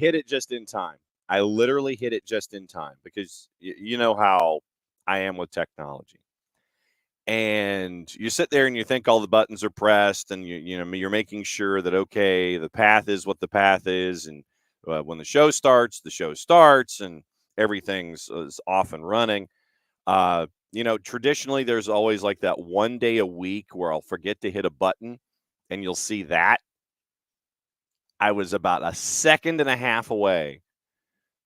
hit it just in time. I literally hit it just in time because you know how I am with technology. And you sit there and you think all the buttons are pressed, and you're making sure that okay, the path is what the path is, and when the show starts, and everything's is off and running. Traditionally, there's always like that one day a week where I'll forget to hit a button, and you'll see that. I was about a second and a half away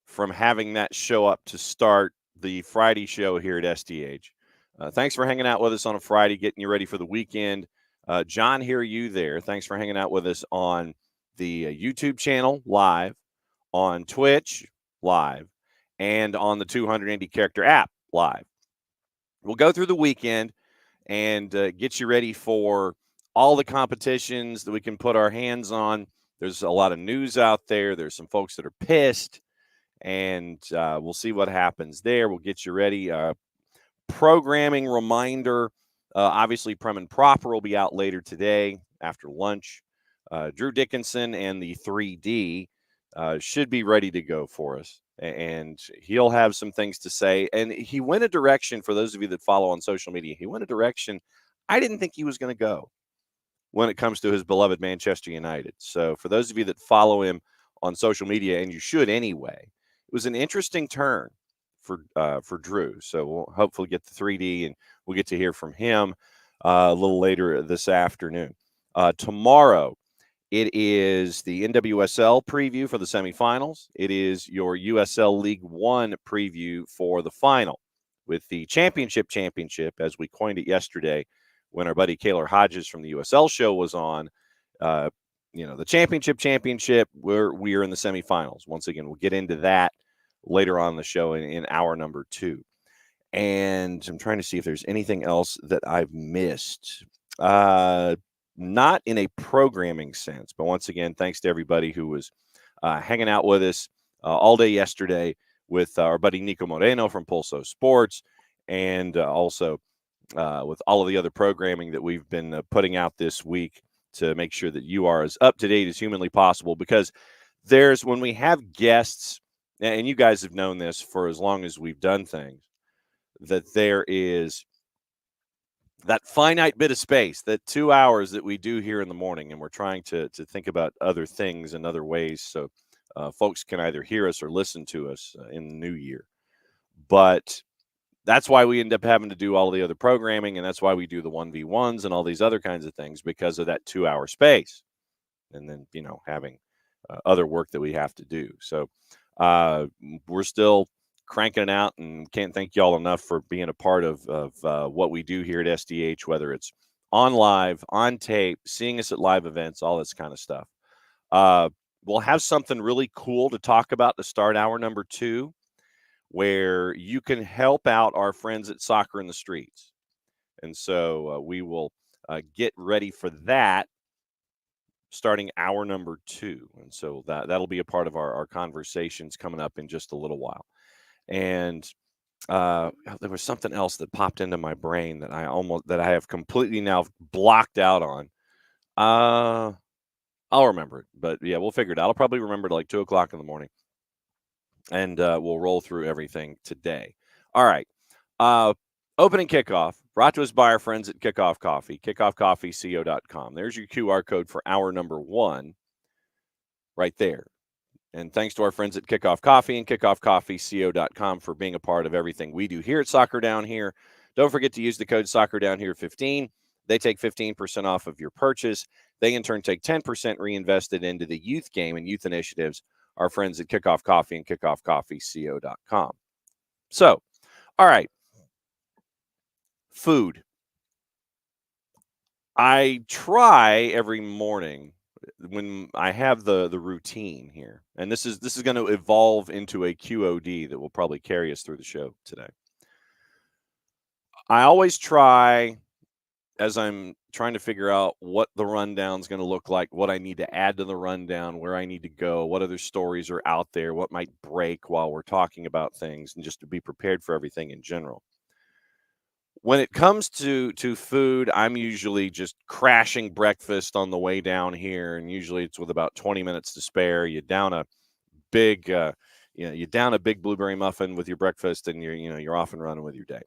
from having that show up to start the Friday show here at SDH. Thanks for hanging out with us on a Friday, getting you ready for the weekend. John, hear you there. Thanks for hanging out with us on the YouTube channel live, on Twitch live, and on the 200 Indie Character app live. We'll go through the weekend and get you ready for all the competitions that we can put our hands on. There's a lot of news out there. There's some folks that are pissed, and we'll see what happens there. We'll get you ready. Programming reminder, obviously Prim and Proper will be out later today after lunch. Drew Dickinson and the 3D should be ready to go for us, and he'll have some things to say. And he went a direction, for those of you that follow on social media, he went a direction I didn't think he was going to go when it comes to his beloved Manchester United. So for those of you that follow him on social media, and you should anyway, it was an interesting turn for Drew. So we'll hopefully get the 3D, and we'll get to hear from him a little later this afternoon. Tomorrow, it is the NWSL preview for the semifinals. It is your USL League One preview for the final, with the championship, as we coined it yesterday when our buddy Kaylor Hodges from the USL show was on. The championship, we're in the semifinals. Once again, we'll get into that later on in the show in hour number 2. And I'm trying to see if there's anything else that I've missed. Not in a programming sense, but once again, thanks to everybody who was hanging out with us all day yesterday with our buddy Nico Moreno from Pulso Sports, and also with all of the other programming that we've been putting out this week to make sure that you are as up to date as humanly possible. Because when we have guests, and you guys have known this for as long as we've done things, that there is that finite bit of space, that 2 hours that we do here in the morning, and we're trying to think about other things and other ways so folks can either hear us or listen to us in the new year. But that's why we end up having to do all the other programming, and that's why we do the 1v1s and all these other kinds of things, because of that 2 hour space, and then having other work that we have to do. So we're still cranking it out, and can't thank y'all enough for being a part of what we do here at SDH, whether it's on live, on tape, seeing us at live events, all this kind of stuff. We'll have something really cool to talk about to start hour number 2, where you can help out our friends at Soccer in the Streets. And so we will get ready for that starting hour number 2. And so that'll be a part of our conversations coming up in just a little while. And there was something else that popped into my brain that I have completely now blocked out on. I'll remember it, but yeah, we'll figure it out. I'll probably remember it like 2:00 in the morning, and we'll roll through everything today. All right. Opening kickoff brought to us by our friends at Kickoff Coffee, kickoffcoffeeco.com. There's your QR code for hour number 1 right there. And thanks to our friends at Kickoff Coffee and kickoffcoffeeco.com for being a part of everything we do here at Soccer Down Here. Don't forget to use the code SoccerDownHere15. They take 15% off of your purchase. They, in turn, take 10% reinvested into the youth game and youth initiatives, our friends at Kickoff Coffee and kickoffcoffeeco.com. So, all right. Food. I try every morning when I have the routine here, and this is going to evolve into a QOD that will probably carry us through the show today. I always try, as I'm trying to figure out what the rundown is going to look like, what I need to add to the rundown, where I need to go, what other stories are out there, what might break while we're talking about things, and just to be prepared for everything in general. When it comes to food, I'm usually just crashing breakfast on the way down here, and usually it's with about 20 minutes to spare. You down a big, you down a big blueberry muffin with your breakfast, and you're off and running with your day.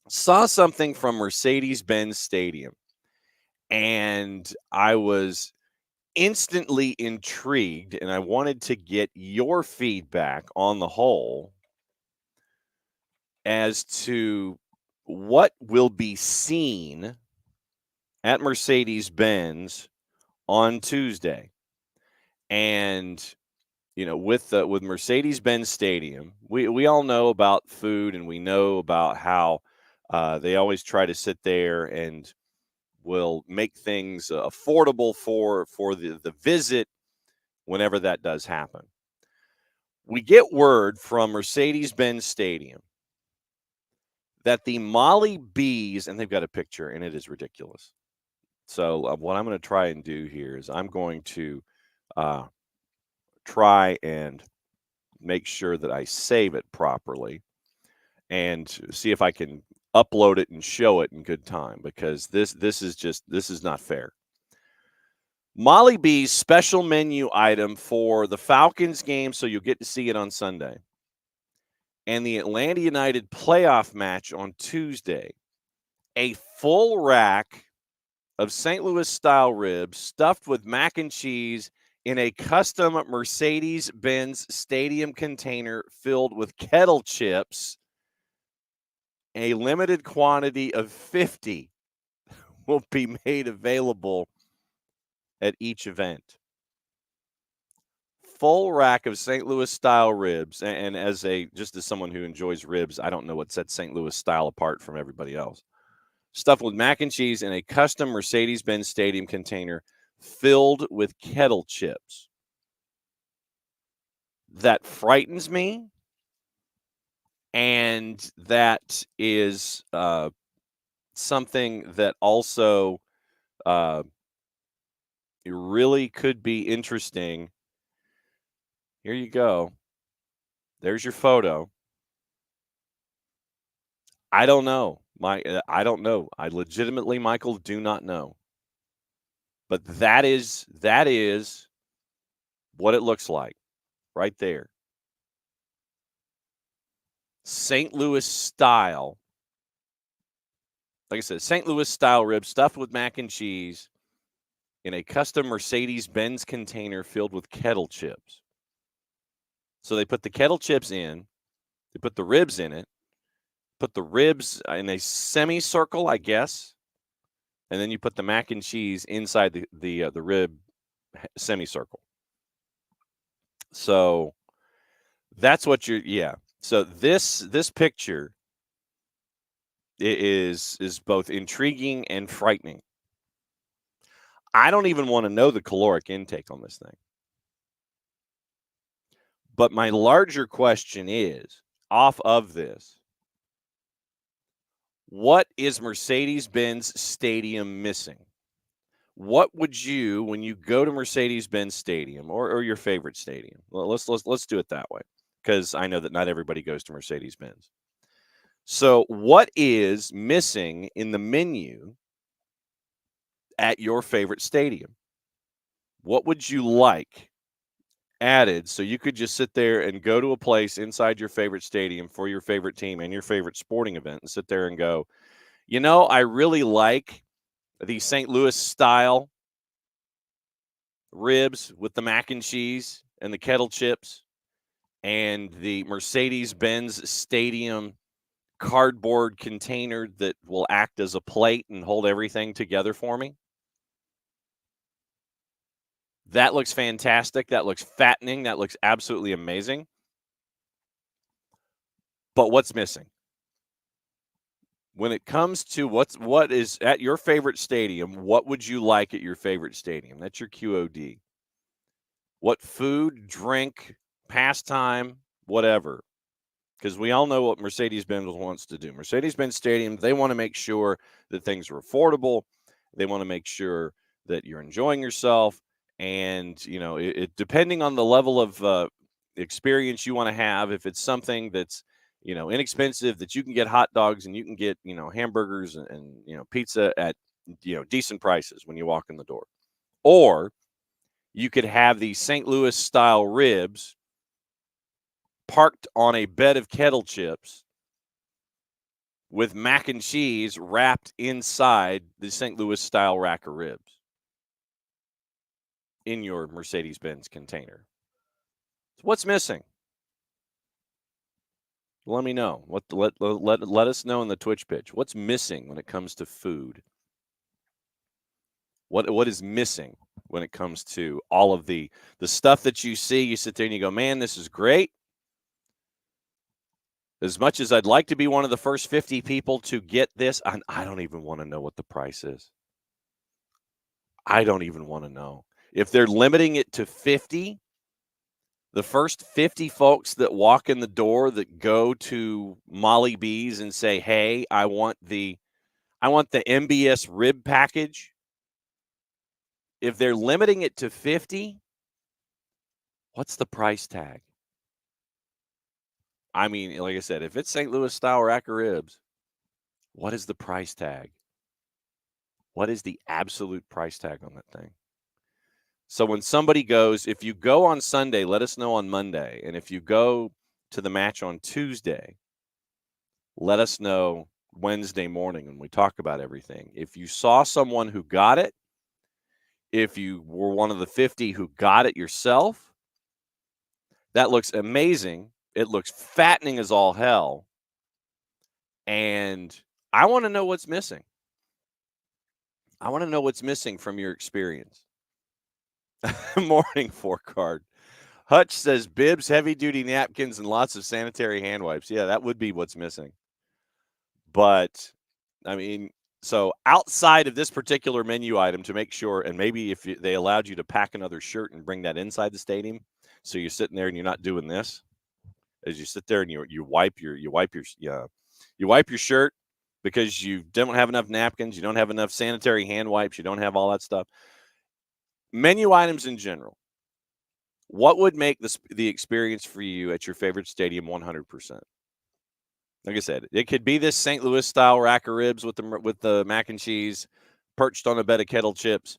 Saw something from Mercedes-Benz Stadium, and I was instantly intrigued, and I wanted to get your feedback on the whole as to what will be seen at Mercedes-Benz on Tuesday. And with Mercedes-Benz Stadium, we all know about food, and we know about how they always try to sit there and will make things affordable for the visit whenever that does happen. We get word from Mercedes-Benz Stadium that the Molly Bees, and they've got a picture, and it is ridiculous. So what I'm going to try and do here is I'm going to try and make sure that I save it properly and see if I can upload it and show it in good time, because this is not fair. Molly B's special menu item for the Falcons game, so you'll get to see it on Sunday, and the Atlanta United playoff match on Tuesday. A full rack of St. Louis style ribs stuffed with mac and cheese in a custom Mercedes-Benz Stadium container filled with kettle chips. A limited quantity of 50 will be made available at each event. Full rack of St. Louis style ribs. And as someone who enjoys ribs, I don't know what sets St. Louis style apart from everybody else. Stuffed with mac and cheese in a custom Mercedes-Benz Stadium container filled with kettle chips. That frightens me. And that is something that also really could be interesting. Here you go. There's your photo. I don't know. I don't know. I legitimately, Michael, do not know. But that is what it looks like right there. St. Louis style. Like I said, St. Louis style ribs stuffed with mac and cheese in a custom Mercedes-Benz container filled with kettle chips. So they put the kettle chips in, they put the ribs in it, put the ribs in a semicircle, I guess, and then you put the mac and cheese inside the rib semicircle. So that's what So this picture is both intriguing and frightening. I don't even want to know the caloric intake on this thing. But my larger question is, off of this, what is Mercedes-Benz Stadium missing? What would you, when you go to Mercedes-Benz Stadium or your favorite stadium? Well, let's do it that way, because I know that not everybody goes to Mercedes-Benz. So what is missing in the menu at your favorite stadium? What would you like added so you could just sit there and go to a place inside your favorite stadium for your favorite team and your favorite sporting event and sit there and go, I really like the St. Louis style ribs with the mac and cheese and the kettle chips and the Mercedes-Benz Stadium cardboard container that will act as a plate and hold everything together for me. That looks fantastic. That looks fattening. That looks absolutely amazing. But what's missing? When it comes to what is at your favorite stadium, what would you like at your favorite stadium? That's your QOD. What food, drink, pastime, whatever. Because we all know what Mercedes-Benz wants to do. Mercedes-Benz Stadium, they want to make sure that things are affordable. They want to make sure that you're enjoying yourself. And, depending on the level of experience you want to have, if it's something that's, inexpensive, that you can get hot dogs and you can get, hamburgers and pizza at, decent prices when you walk in the door. Or you could have these St. Louis style ribs parked on a bed of kettle chips with mac and cheese wrapped inside the St. Louis style rack of ribs in your Mercedes-Benz container. So what's missing? Let me know. Let us know in the Twitch pitch. What's missing when it comes to food? What is missing when it comes to all of the stuff that you see? You sit there and you go, man, this is great. As much as I'd like to be one of the first 50 people to get this, I don't even want to know what the price is. I don't even want to know. If they're limiting it to 50, the first 50 folks that walk in the door that go to Molly B's and say, hey, I want the MBS rib package. If they're limiting it to 50, what's the price tag? I mean, like I said, if it's St. Louis style rack of ribs, what is the price tag? What is the absolute price tag on that thing? So when somebody goes, if you go on Sunday, let us know on Monday. And if you go to the match on Tuesday, let us know Wednesday morning when we talk about everything. If you saw someone who got it, if you were one of the 50 who got it yourself, that looks amazing. It looks fattening as all hell. And I want to know what's missing. I want to know what's missing from your experience. Morning forecard. Hutch says bibs, heavy-duty napkins, and lots of sanitary hand wipes. Yeah, that would be what's missing. But, I mean, so outside of this particular menu item to make sure, and maybe if they allowed you to pack another shirt and bring that inside the stadium, so you're sitting there and you're not doing this, as you sit there and you wipe your shirt because you don't have enough napkins, you don't have enough sanitary hand wipes, you don't have all that stuff. Menu items in general. What would make the experience for you at your favorite stadium 100%? Like I said, it could be this St. Louis style rack of ribs with the mac and cheese perched on a bed of kettle chips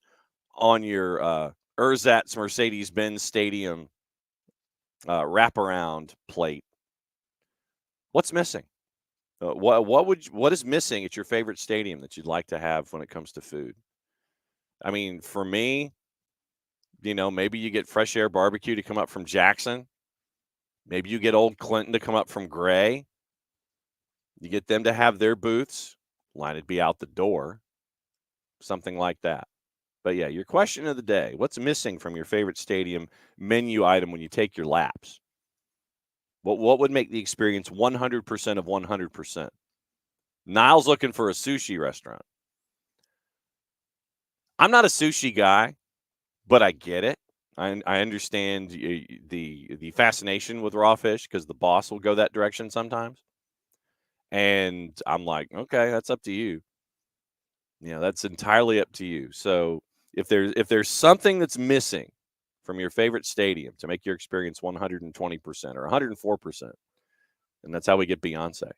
on your Ersatz Mercedes-Benz Stadium wraparound plate. What's missing? What is missing at your favorite stadium that you'd like to have when it comes to food? I mean, for me, maybe you get Fresh Air Barbecue to come up from Jackson. Maybe you get Old Clinton to come up from Gray. You get them to have their booths. Line would be out the door. Something like that. But, yeah, your question of the day, what's missing from your favorite stadium menu item when you take your laps? What would make the experience 100% of 100%? Niall's looking for a sushi restaurant. I'm not a sushi guy, but I get it. I understand the fascination with raw fish because the boss will go that direction sometimes. And I'm like, okay, that's up to you. That's entirely up to you. So if there's something that's missing from your favorite stadium to make your experience 120% or 104%, and that's how we get Beyonce.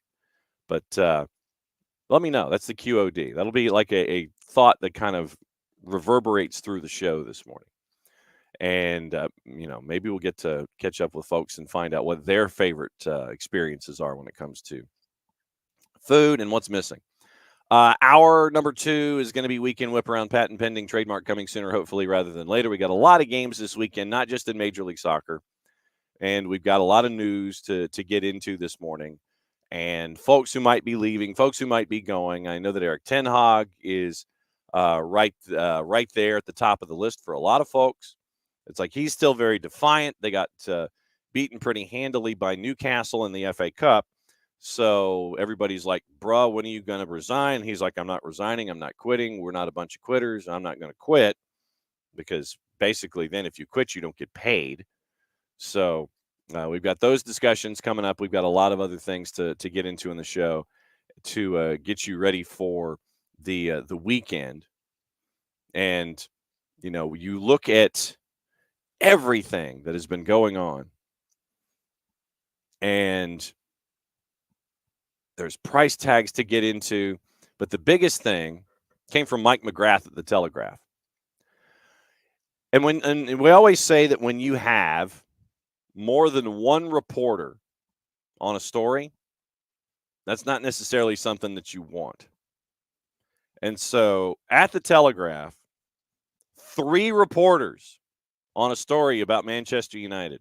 But let me know. That's the QOD. That'll be like a thought that kind of reverberates through the show this morning. And, maybe we'll get to catch up with folks and find out what their favorite experiences are when it comes to food and what's missing. Hour number 2 is going to be weekend Whiparound, patent pending, trademark coming sooner, hopefully, rather than later. We got a lot of games this weekend, not just in Major League Soccer. And we've got a lot of news to get into this morning. And folks who might be leaving, folks who might be going. I know that Eric Ten Hag is right there at the top of the list for a lot of folks. It's like he's still very defiant. They got beaten pretty handily by Newcastle in the FA Cup. So everybody's like, bruh, when are you going to resign? He's like, I'm not resigning. I'm not quitting. We're not a bunch of quitters. I'm not going to quit because basically then if you quit, you don't get paid. So we've got those discussions coming up. We've got a lot of other things to get into in the show to get you ready for the weekend. And, you look at everything that has been going on, and there's price tags to get into. But the biggest thing came from Mike McGrath at the Telegraph. And we always say that when you have more than one reporter on a story, that's not necessarily something that you want. And so at the Telegraph, 3 reporters on a story about Manchester United.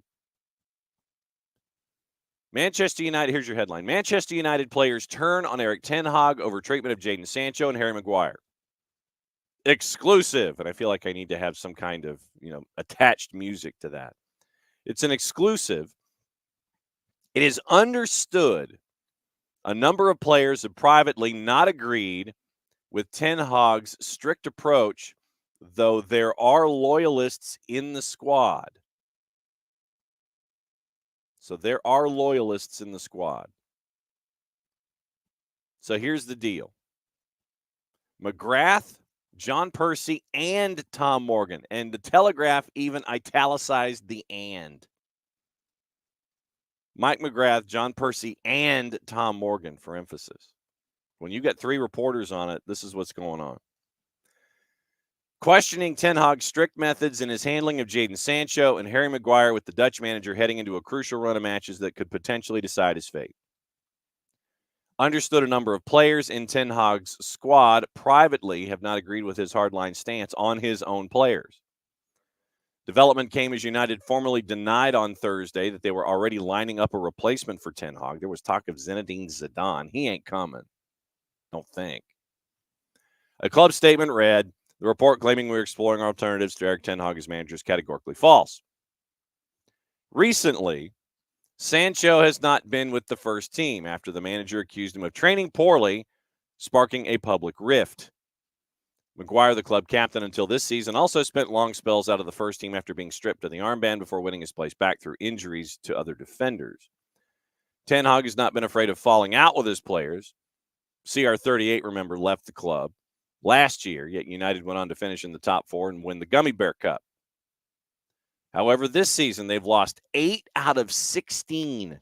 Manchester United, here's your headline. Manchester United players turn on Eric Ten Hag over treatment of Jadon Sancho and Harry Maguire. Exclusive. And I feel like I need to have some kind of, attached music to that. It's an exclusive. It is understood a number of players have privately not agreed with Ten Hag's strict approach, though there are loyalists in the squad. So there are loyalists in the squad. So here's the deal. McGrath, John Percy, and Tom Morgan. And the Telegraph even italicized the "and." Mike McGrath, John Percy, and Tom Morgan for emphasis. When you got 3 reporters on it, this is what's going on. Questioning Ten Hag's strict methods in his handling of Jadon Sancho and Harry Maguire, with the Dutch manager heading into a crucial run of matches that could potentially decide his fate. Understood a number of players in Ten Hag's squad privately have not agreed with his hardline stance on his own players. Development came as United formally denied on Thursday that they were already lining up a replacement for Ten Hag. There was talk of Zinedine Zidane. He ain't coming. Don't think. A club statement read, the report claiming we're exploring alternatives to Eric Ten Hag as manager is categorically false. Recently, Sancho has not been with the first team after the manager accused him of training poorly, sparking a public rift. Maguire, the club captain until this season, also spent long spells out of the first team after being stripped of the armband before winning his place back through injuries to other defenders. Ten Hag has not been afraid of falling out with his players. CR38, remember, left the club last year, yet United went on to finish in the top 4 and win the Gummy Bear Cup. However, this season, they've lost 8 out of 16.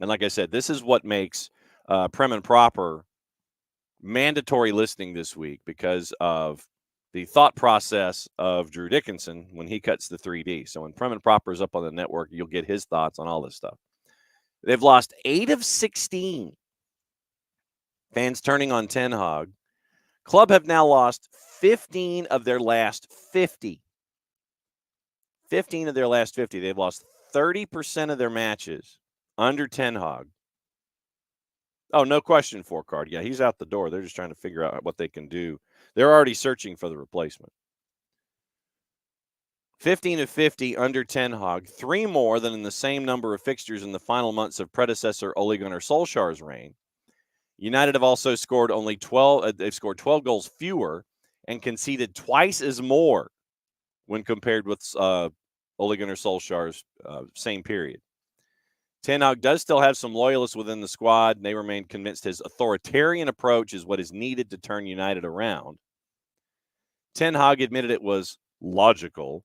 And like I said, this is what makes Prem and Proper mandatory listening this week because of the thought process of Drew Dickinson when he cuts the 3D. So when Prem and Proper is up on the network, you'll get his thoughts on all this stuff. They've lost 8 of 16. Fans turning on Ten Hag. Club have now lost 15 of their last 50. 15 of their last 50. They've lost 30% of their matches under Ten Hag. Oh, no question, 4-card. Yeah, he's out the door. They're just trying to figure out what they can do. They're already searching for the replacement. 15 of 50 under Ten Hag, 3 more than in the same number of fixtures in the final months of predecessor Ole Gunnar Solskjaer's reign. United have also scored only 12. They've scored 12 goals fewer and conceded twice as more when compared with Ole Gunnar Solskjaer's same period. Ten Hag does still have some loyalists within the squad, and they remain convinced his authoritarian approach is what is needed to turn United around. Ten Hag admitted it was logical.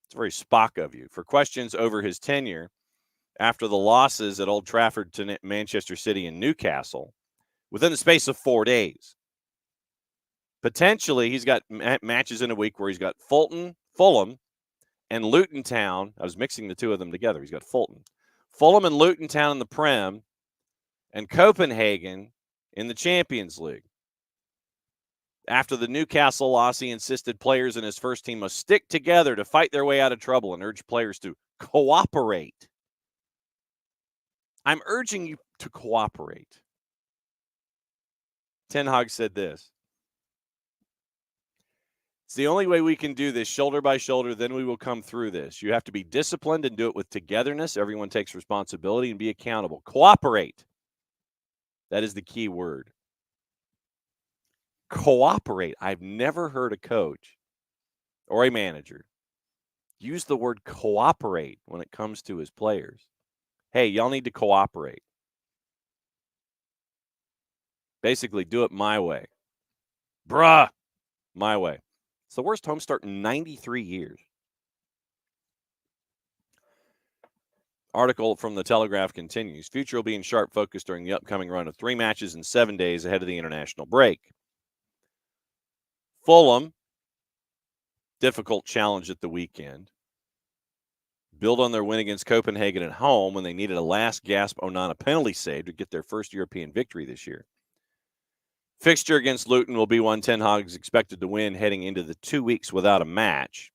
It's very Spock of you. For questions over his tenure after the losses at Old Trafford to Manchester City and Newcastle within the space of 4 days. Potentially, he's got matches in a week where he's got Fulham, and Luton Town. I was mixing the two of them together. He's got Fulham and Luton Town in the Prem, and Copenhagen in the Champions League. After the Newcastle loss, he insisted players in his first team must stick together to fight their way out of trouble and urged players to cooperate. I'm urging you to cooperate. Ten Hag said this. It's the only way we can do this, shoulder by shoulder, then we will come through this. You have to be disciplined and do it with togetherness. Everyone takes responsibility and be accountable. Cooperate. That is the key word. Cooperate. I've never heard a coach or a manager use the word cooperate when it comes to his players. Hey, y'all need to cooperate. Basically, do it my way. Bruh, my way. It's the worst home start in 93 years. Article from the Telegraph continues. Future will be in sharp focus during the upcoming run of 3 matches in 7 days ahead of the international break. Fulham difficult challenge at the weekend. Build on their win against Copenhagen at home when they needed a last-gasp Onana penalty save to get their first European victory this year. Fixture against Luton will be one Ten Hag is expected to win heading into the 2 weeks without a match,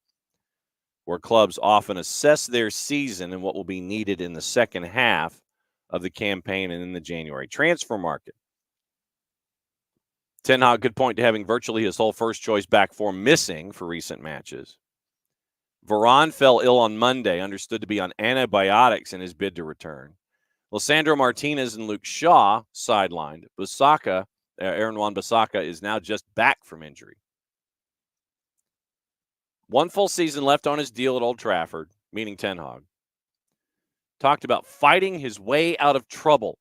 where clubs often assess their season and what will be needed in the second half of the campaign and in the January transfer market. Ten Hag could point to having virtually his whole first-choice back four missing for recent matches. Varane fell ill on Monday, understood to be on antibiotics in his bid to return. Lisandro Martinez and Luke Shaw sidelined. Aaron Wan-Bissaka is now just back from injury. One full season left on his deal at Old Trafford, meaning Ten Hag. Talked about fighting his way out of trouble.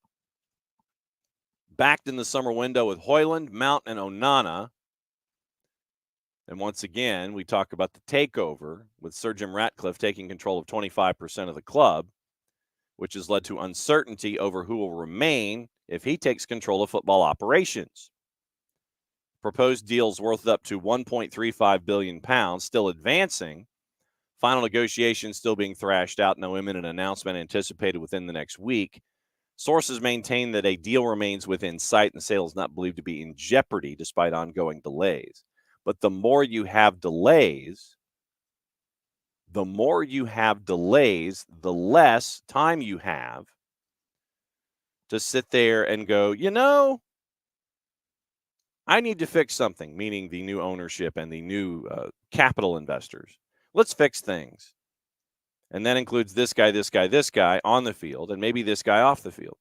Backed in the summer window with Højlund, Mount, and Onana. And once again, we talk about the takeover with Sir Jim Ratcliffe taking control of 25% of the club, which has led to uncertainty over who will remain if he takes control of football operations. Proposed deals worth up to £1.35 billion, still advancing. Final negotiations still being thrashed out. No imminent announcement anticipated within the next week. Sources maintain that a deal remains within sight and the sale is not believed to be in jeopardy despite ongoing delays. But the more you have delays, the less time you have to sit there and go, I need to fix something, meaning the new ownership and the new capital investors. Let's fix things. And that includes this guy on the field, and maybe this guy off the field.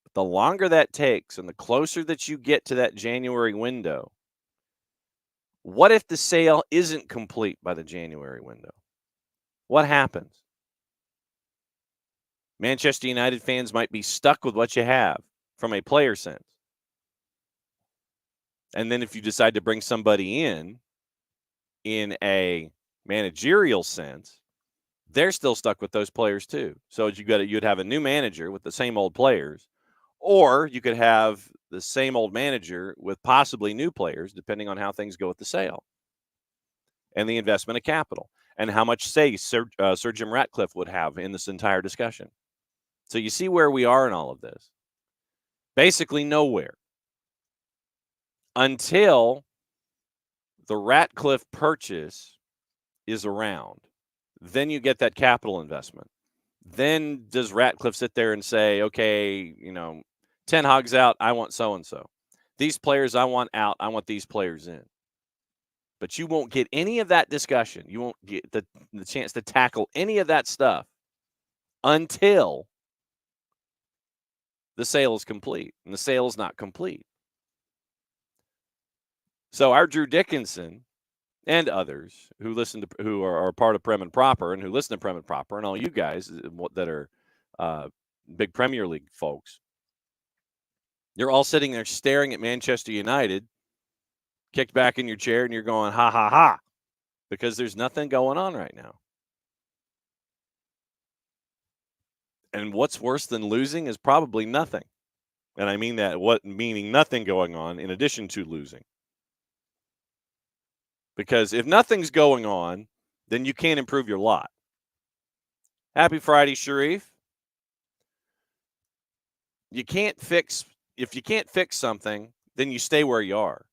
But the longer that takes and the closer that you get to that January window, what if the sale isn't complete by the January window? What happens? Manchester United fans might be stuck with what you have from a player sense. And then if you decide to bring somebody in a managerial sense, they're still stuck with those players too. So you'd have a new manager with the same old players, or you could have the same old manager with possibly new players, depending on how things go with the sale and the investment of capital and how much say Sir Jim Ratcliffe would have in this entire discussion. So you see where we are in all of this. Basically nowhere until the Ratcliffe purchase is around. Then you get that capital investment. Then does Ratcliffe sit there and say, okay, Ten Hag's out, I want so-and-so. These players I want out, I want these players in. But you won't get any of that discussion. You won't get the chance to tackle any of that stuff until the sale is complete. And the sale is not complete. So our Drew Dickinson and others who are part of Prem and Proper and who listen to Prem and Proper and all you guys that are big Premier League folks, you're all sitting there staring at Manchester United, kicked back in your chair, and you're going, ha, ha, ha, because there's nothing going on right now. And what's worse than losing is probably nothing. And I mean that, meaning nothing going on in addition to losing. Because if nothing's going on, then you can't improve your lot. Happy Friday, Sharif. If you can't fix something, then you stay where you are.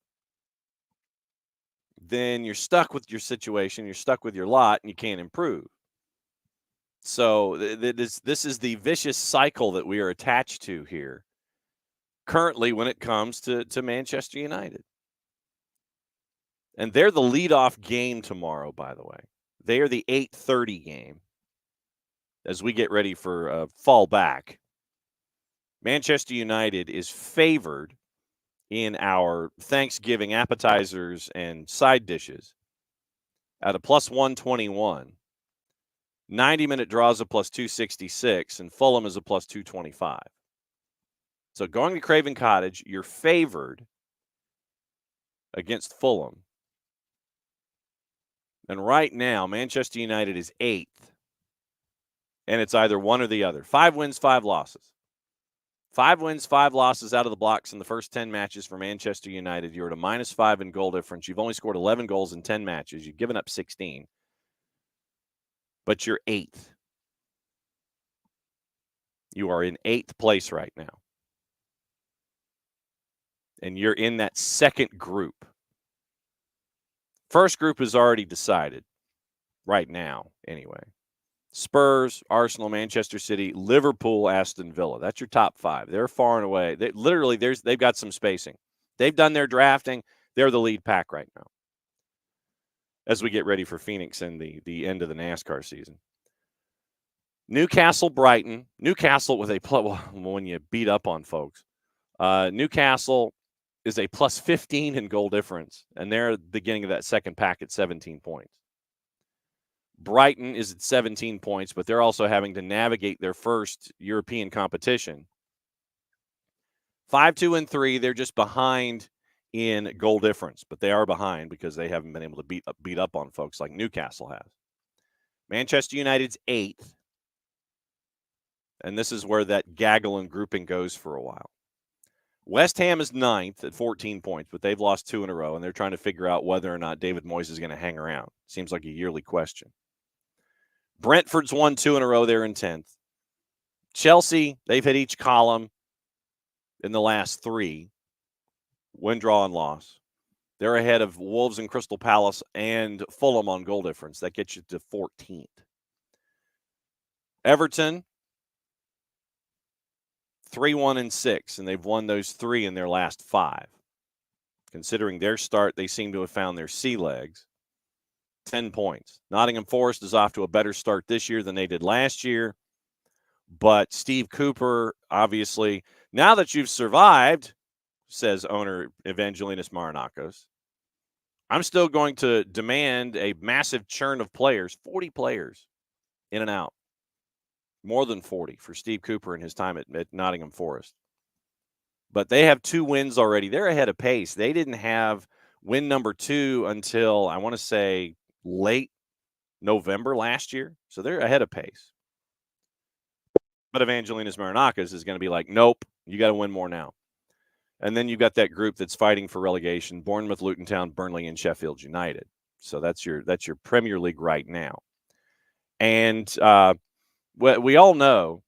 Then you're stuck with your situation, you're stuck with your lot, and you can't improve. So this is the vicious cycle that we are attached to here currently when it comes to Manchester United. And they're the leadoff game tomorrow, by the way. They are the 8:30 game as we get ready for fall back. Manchester United is favored in our Thanksgiving appetizers and side dishes at a plus 121. 90-minute draws a plus 266, and Fulham is a plus 225. So going to Craven Cottage, you're favored against Fulham. And right now, Manchester United is 8th. And it's either one or the other. 5 wins, 5 losses. 5 wins, 5 losses out of the blocks in the first 10 matches for Manchester United. You're at a -5 in goal difference. You've only scored 11 goals in 10 matches. You've given up 16. But you're 8th. You are in 8th place right now. And you're in that second group. First group is already decided right now, anyway. Spurs, Arsenal, Manchester City, Liverpool, Aston Villa. That's your top 5. They're far and away. They've got some spacing. They've done their drafting. They're the lead pack right now as we get ready for Phoenix and the end of the NASCAR season. Newcastle, Brighton. Newcastle with when you beat up on folks. Newcastle is a +15 in goal difference, and they're at the beginning of that second pack at 17 points. Brighton is at 17 points, but they're also having to navigate their first European competition. 5, 2, and 3, they're just behind in goal difference, but they are behind because they haven't been able to beat up on folks like Newcastle has. Manchester United's 8th, and this is where that gaggle and grouping goes for a while. West Ham is 9th at 14 points, but they've lost 2 in a row, and they're trying to figure out whether or not David Moyes is going to hang around. Seems like a yearly question. Brentford's won 2 in a row. They're in 10th. Chelsea, they've hit each column in the last 3. Win, draw, and loss. They're ahead of Wolves and Crystal Palace and Fulham on goal difference. That gets you to 14th. Everton, 3-1-6, and they've won those 3 in their last 5. Considering their start, they seem to have found their sea legs. 10 points. Nottingham Forest is off to a better start this year than they did last year. But Steve Cooper, obviously, now that you've survived, says owner Evangelinos Marinakos, I'm still going to demand a massive churn of players, 40 players in and out. More than 40 for Steve Cooper in his time at Nottingham Forest. But they have 2 wins already. They're ahead of pace. They didn't have win number 2 until, I want to say, late November last year. So they're ahead of pace. But Evangelinos Marinakos is going to be like, nope, you got to win more now. And then you've got that group that's fighting for relegation: Bournemouth, Luton Town, Burnley, and Sheffield United. So that's your Premier League right now. And we all know,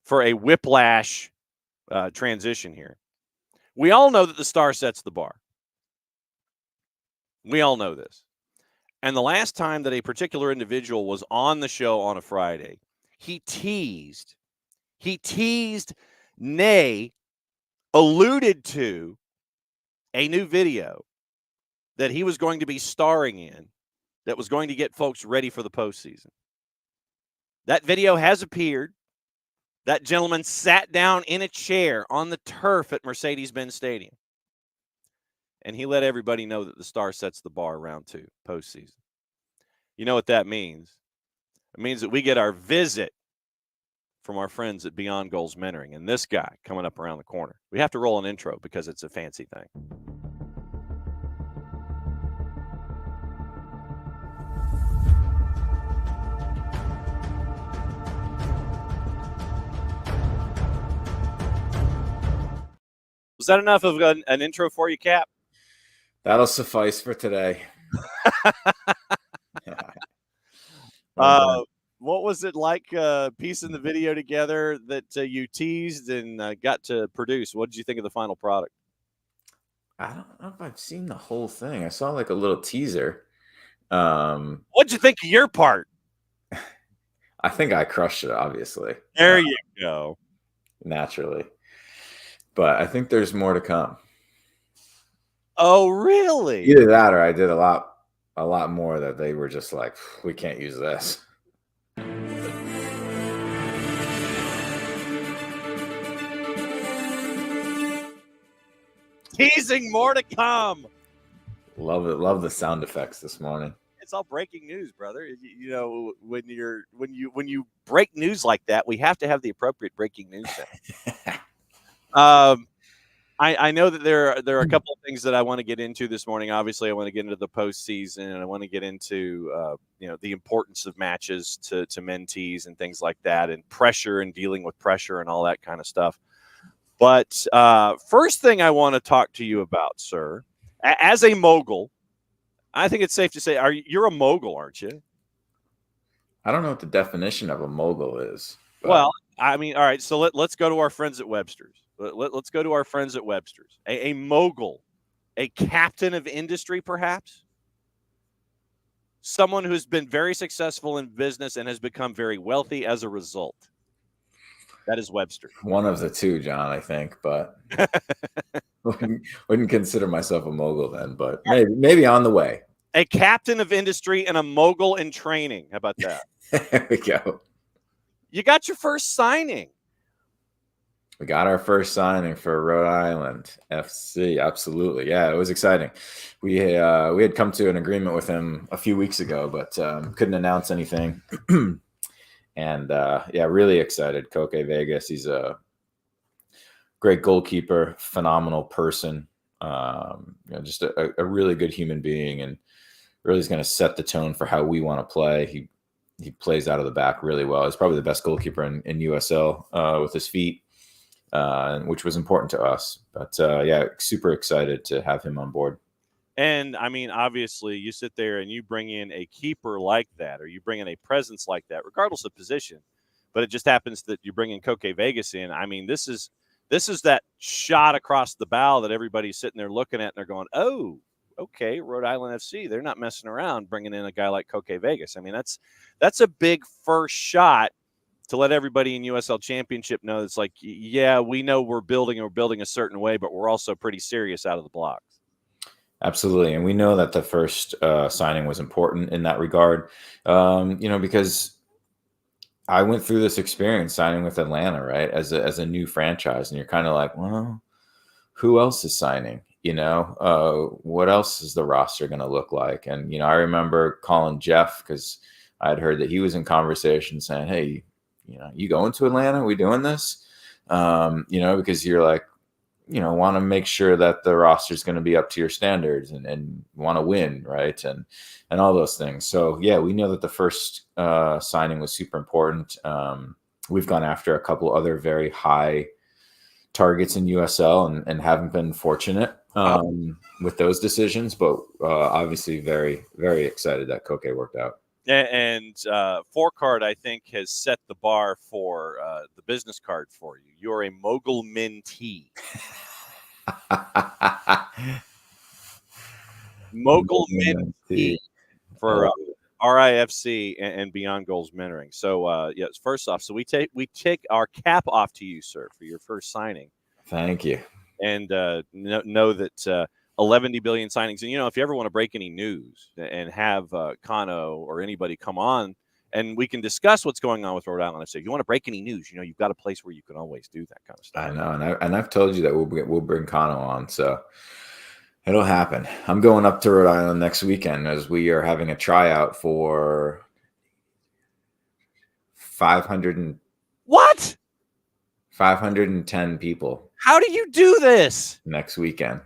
for a whiplash transition here, we all know that the star sets the bar. We all know this. And the last time that a particular individual was on the show on a Friday, he teased, nay, alluded to a new video that he was going to be starring in that was going to get folks ready for the postseason. That video has appeared. That gentleman sat down in a chair on the turf at Mercedes-Benz Stadium. And he let everybody know that the star sets the bar round 2, postseason. You know what that means? It means that we get our visit from our friends at Beyond Goals Mentoring. And this guy coming up around the corner. We have to roll an intro because it's a fancy thing. Was that enough of an intro for you, Cap? That'll suffice for today. What was it like piecing the video together that you teased and got to produce? What did you think of the final product? I don't know if I've seen the whole thing. I saw like a little teaser. What'd you think of your part? I think I crushed it, obviously. There you go. Naturally. But I think there's more to come. Oh, really? Either that or I did a lot more that they were just like, we can't use this. Teasing more to come. Love it. Love the sound effects this morning. It's all breaking news, brother. You know, when you break news like that, we have to have the appropriate breaking news sound. I know that there are a couple of things that I want to get into this morning. Obviously, I want to get into the postseason, and I want to get into the importance of matches to mentees and things like that, and pressure and dealing with pressure and all that kind of stuff. But first thing I want to talk to you about, sir, as a mogul, I think it's safe to say you're a mogul, aren't you? I don't know what the definition of a mogul is. But Well, I mean, all right. So let's go to our friends at Webster's. Let's go to our friends at Webster's. A mogul, a captain of industry, perhaps. Someone who's been very successful in business and has become very wealthy as a result. That is Webster. one of the two, John, I think, but wouldn't consider myself a mogul then, but maybe on the way. A captain of industry and a mogul in training. How about that? There we go. You got your first signing. We got our first signing for Rhode Island FC. Absolutely. Yeah, it was exciting. We had come to an agreement with him a few weeks ago, but couldn't announce anything. And yeah, really excited. Koke Vegas, he's a great goalkeeper, phenomenal person, just a really good human being, and really is going to set the tone for how we want to play. He plays out of the back really well. He's probably the best goalkeeper in USL with his feet. Which was important to us. But yeah, super excited to have him on board. And I mean, obviously, you sit there and you bring in a keeper like that, or you bring in a presence like that, regardless of position. But it just happens that you bring in Koke Vegas in. I mean, this is that shot across the bow that everybody's sitting there looking at, and they're going, "Oh, okay, Rhode Island FC. They're not messing around bringing in a guy like Koke Vegas." I mean, that's a big first shot to let everybody in USL Championship know it's like, yeah, we know we're building a certain way, but we're also pretty serious out of the blocks. Absolutely. And we know that the first signing was important in that regard, because I went through this experience signing with Atlanta, right, as a new franchise. And you're kind of like, well, who else is signing? What else is the roster going to look like? And, I remember calling Jeff because I had heard that he was in conversation saying, hey, you going to Atlanta? Are we doing this? Because you're like, want to make sure that the roster is going to be up to your standards and want to win, right? And all those things. So yeah, we know that the first signing was super important. We've gone after a couple other very high targets in USL and haven't been fortunate with those decisions, but obviously very, very excited that Koke worked out. And Four Card, I think, has set the bar for the business card for you. You're a mogul mentee. Mogul mentee for RIFC and Beyond Goals mentoring. So, yes, first off, so we take our cap off to you, sir, for your first signing. Thank you. And know that 11 billion signings. And, if you ever want to break any news and have Kano or anybody come on and we can discuss what's going on with Rhode Island FC. If you want to break any news, you've got a place where you can always do that kind of stuff. I know. And I've told you that we'll bring Kano on. So it'll happen. I'm going up to Rhode Island next weekend as we are having a tryout for 510 people. How do you do this? Next weekend.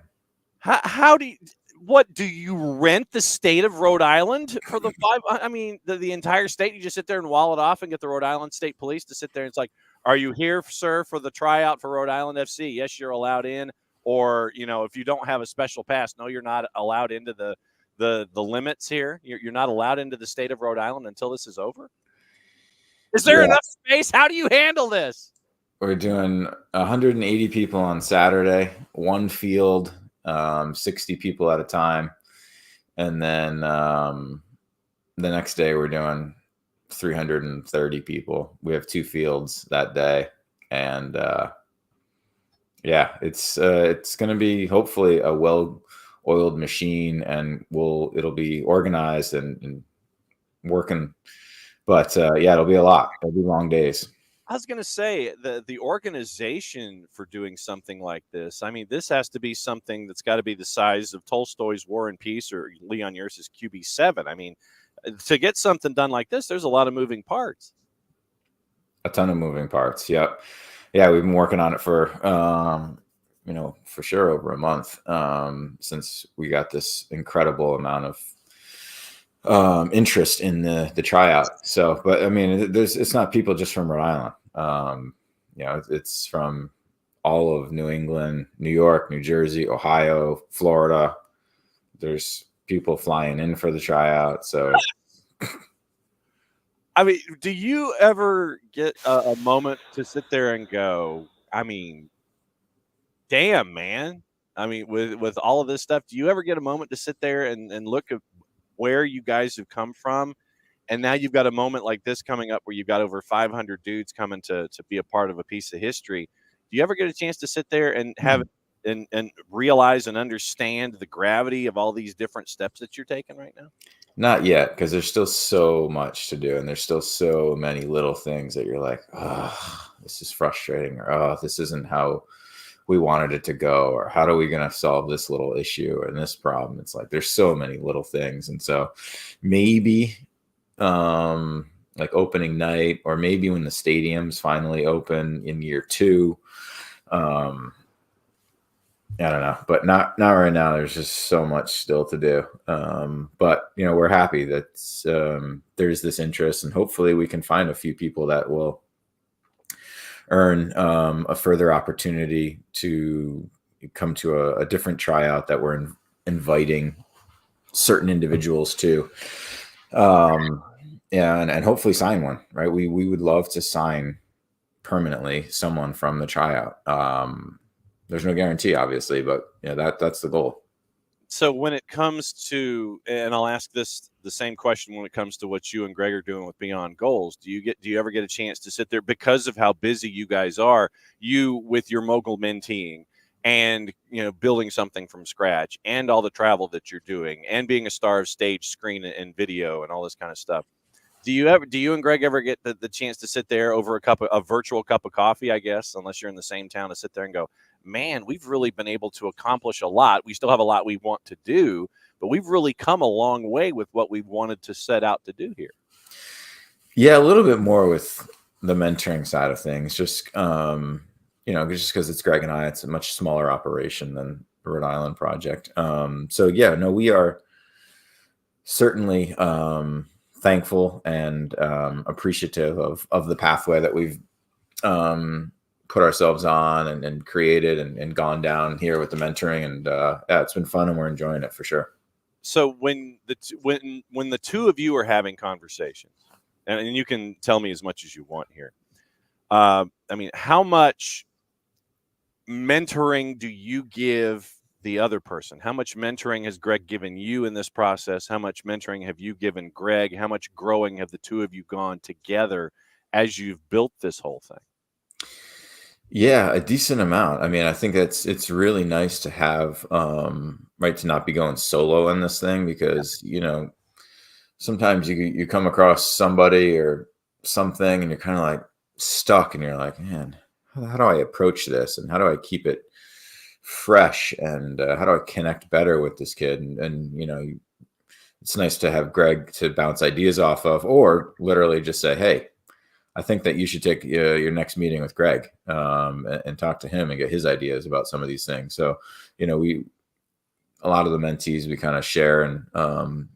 How do you, what do you rent the state of Rhode Island for the five? I mean, the entire state, you just sit there and wall it off and get the Rhode Island State Police to sit there. And it's like, are you here, sir, for the tryout for Rhode Island FC? Yes, you're allowed in. Or, if you don't have a special pass, no, you're not allowed into the limits here. You're not allowed into the state of Rhode Island until this is over. Is there enough space? How do you handle this? We're doing 180 people on Saturday, one field, 60 people at a time. And then the next day we're doing 330 people. We have two fields that day. And yeah, it's going to be hopefully a well-oiled machine, and it'll be organized and working. But yeah, it'll be a lot. It'll be long days. I was going to say the organization for doing something like this. I mean, this has to be something that's got to be the size of Tolstoy's War and Peace or Leon Yurce's QB7. I mean, to get something done like this, there's a lot of moving parts. A ton of moving parts. Yep. Yeah, we've been working on it for, for sure over a month since we got this incredible amount of interest in the tryout. So, but I mean, it's not people just from Rhode Island. It's from all of New England, New York, New Jersey, Ohio, Florida. There's people flying in for the tryout. So I mean, do you ever get a moment to sit there and go, I mean, damn, man. I mean, with all of this stuff, do you ever get a moment to sit there and look at where you guys have come from? And now you've got a moment like this coming up where you've got over 500 dudes coming to be a part of a piece of history. Do you ever get a chance to sit there and have and realize and understand the gravity of all these different steps that you're taking right now? not yet, because there's still so much to do, and there's still so many little things that you're like, oh, this is frustrating, or oh, this isn't how we wanted it to go, or how are we going to solve this little issue and this problem. It's like there's so many little things, and so maybe like opening night, or maybe when the stadiums finally open in year 2. I don't know, but not right now. There's just so much still to do. But we're happy that there's this interest, and hopefully we can find a few people that will earn a further opportunity to come to a different tryout that we're inviting certain individuals to. And hopefully sign one, right? We would love to sign permanently someone from the tryout. There's no guarantee, obviously, but that's the goal. So when it comes to, and I'll ask this the same question when it comes to what you and Greg are doing with Beyond Goals, do you ever get a chance to sit there, because of how busy you guys are, you with your mogul menteeing and building something from scratch and all the travel that you're doing and being a star of stage, screen, and video and all this kind of stuff? Do you and Greg ever get the chance to sit there over a virtual cup of coffee, I guess, unless you're in the same town, to sit there and go, man, we've really been able to accomplish a lot. We still have a lot we want to do, but we've really come a long way with what we wanted to set out to do here. Yeah, a little bit more with the mentoring side of things, just just because it's Greg and I, it's a much smaller operation than the Rhode Island project. So yeah, no, we are certainly thankful and appreciative of the pathway that we've put ourselves on and created and gone down here with the mentoring. And yeah, it's been fun, and we're enjoying it for sure. So when the two of you are having conversations, and you can tell me as much as you want here, I mean, how much mentoring do you give the other person? How much mentoring has Greg given you in this process? How much mentoring have you given Greg? How much growing have the two of you gone together as you've built this whole thing? Yeah, a decent amount. I mean, I think it's really nice to have right, to not be going solo in this thing, because sometimes you come across somebody or something and you're kind of like stuck, and you're like, man, how do I approach this, and how do I keep it fresh, and how do I connect better with this kid? And it's nice to have Greg to bounce ideas off of, or literally just say, hey, I think that you should take your next meeting with Greg and talk to him and get his ideas about some of these things. So, a lot of the mentees, we kind of share, and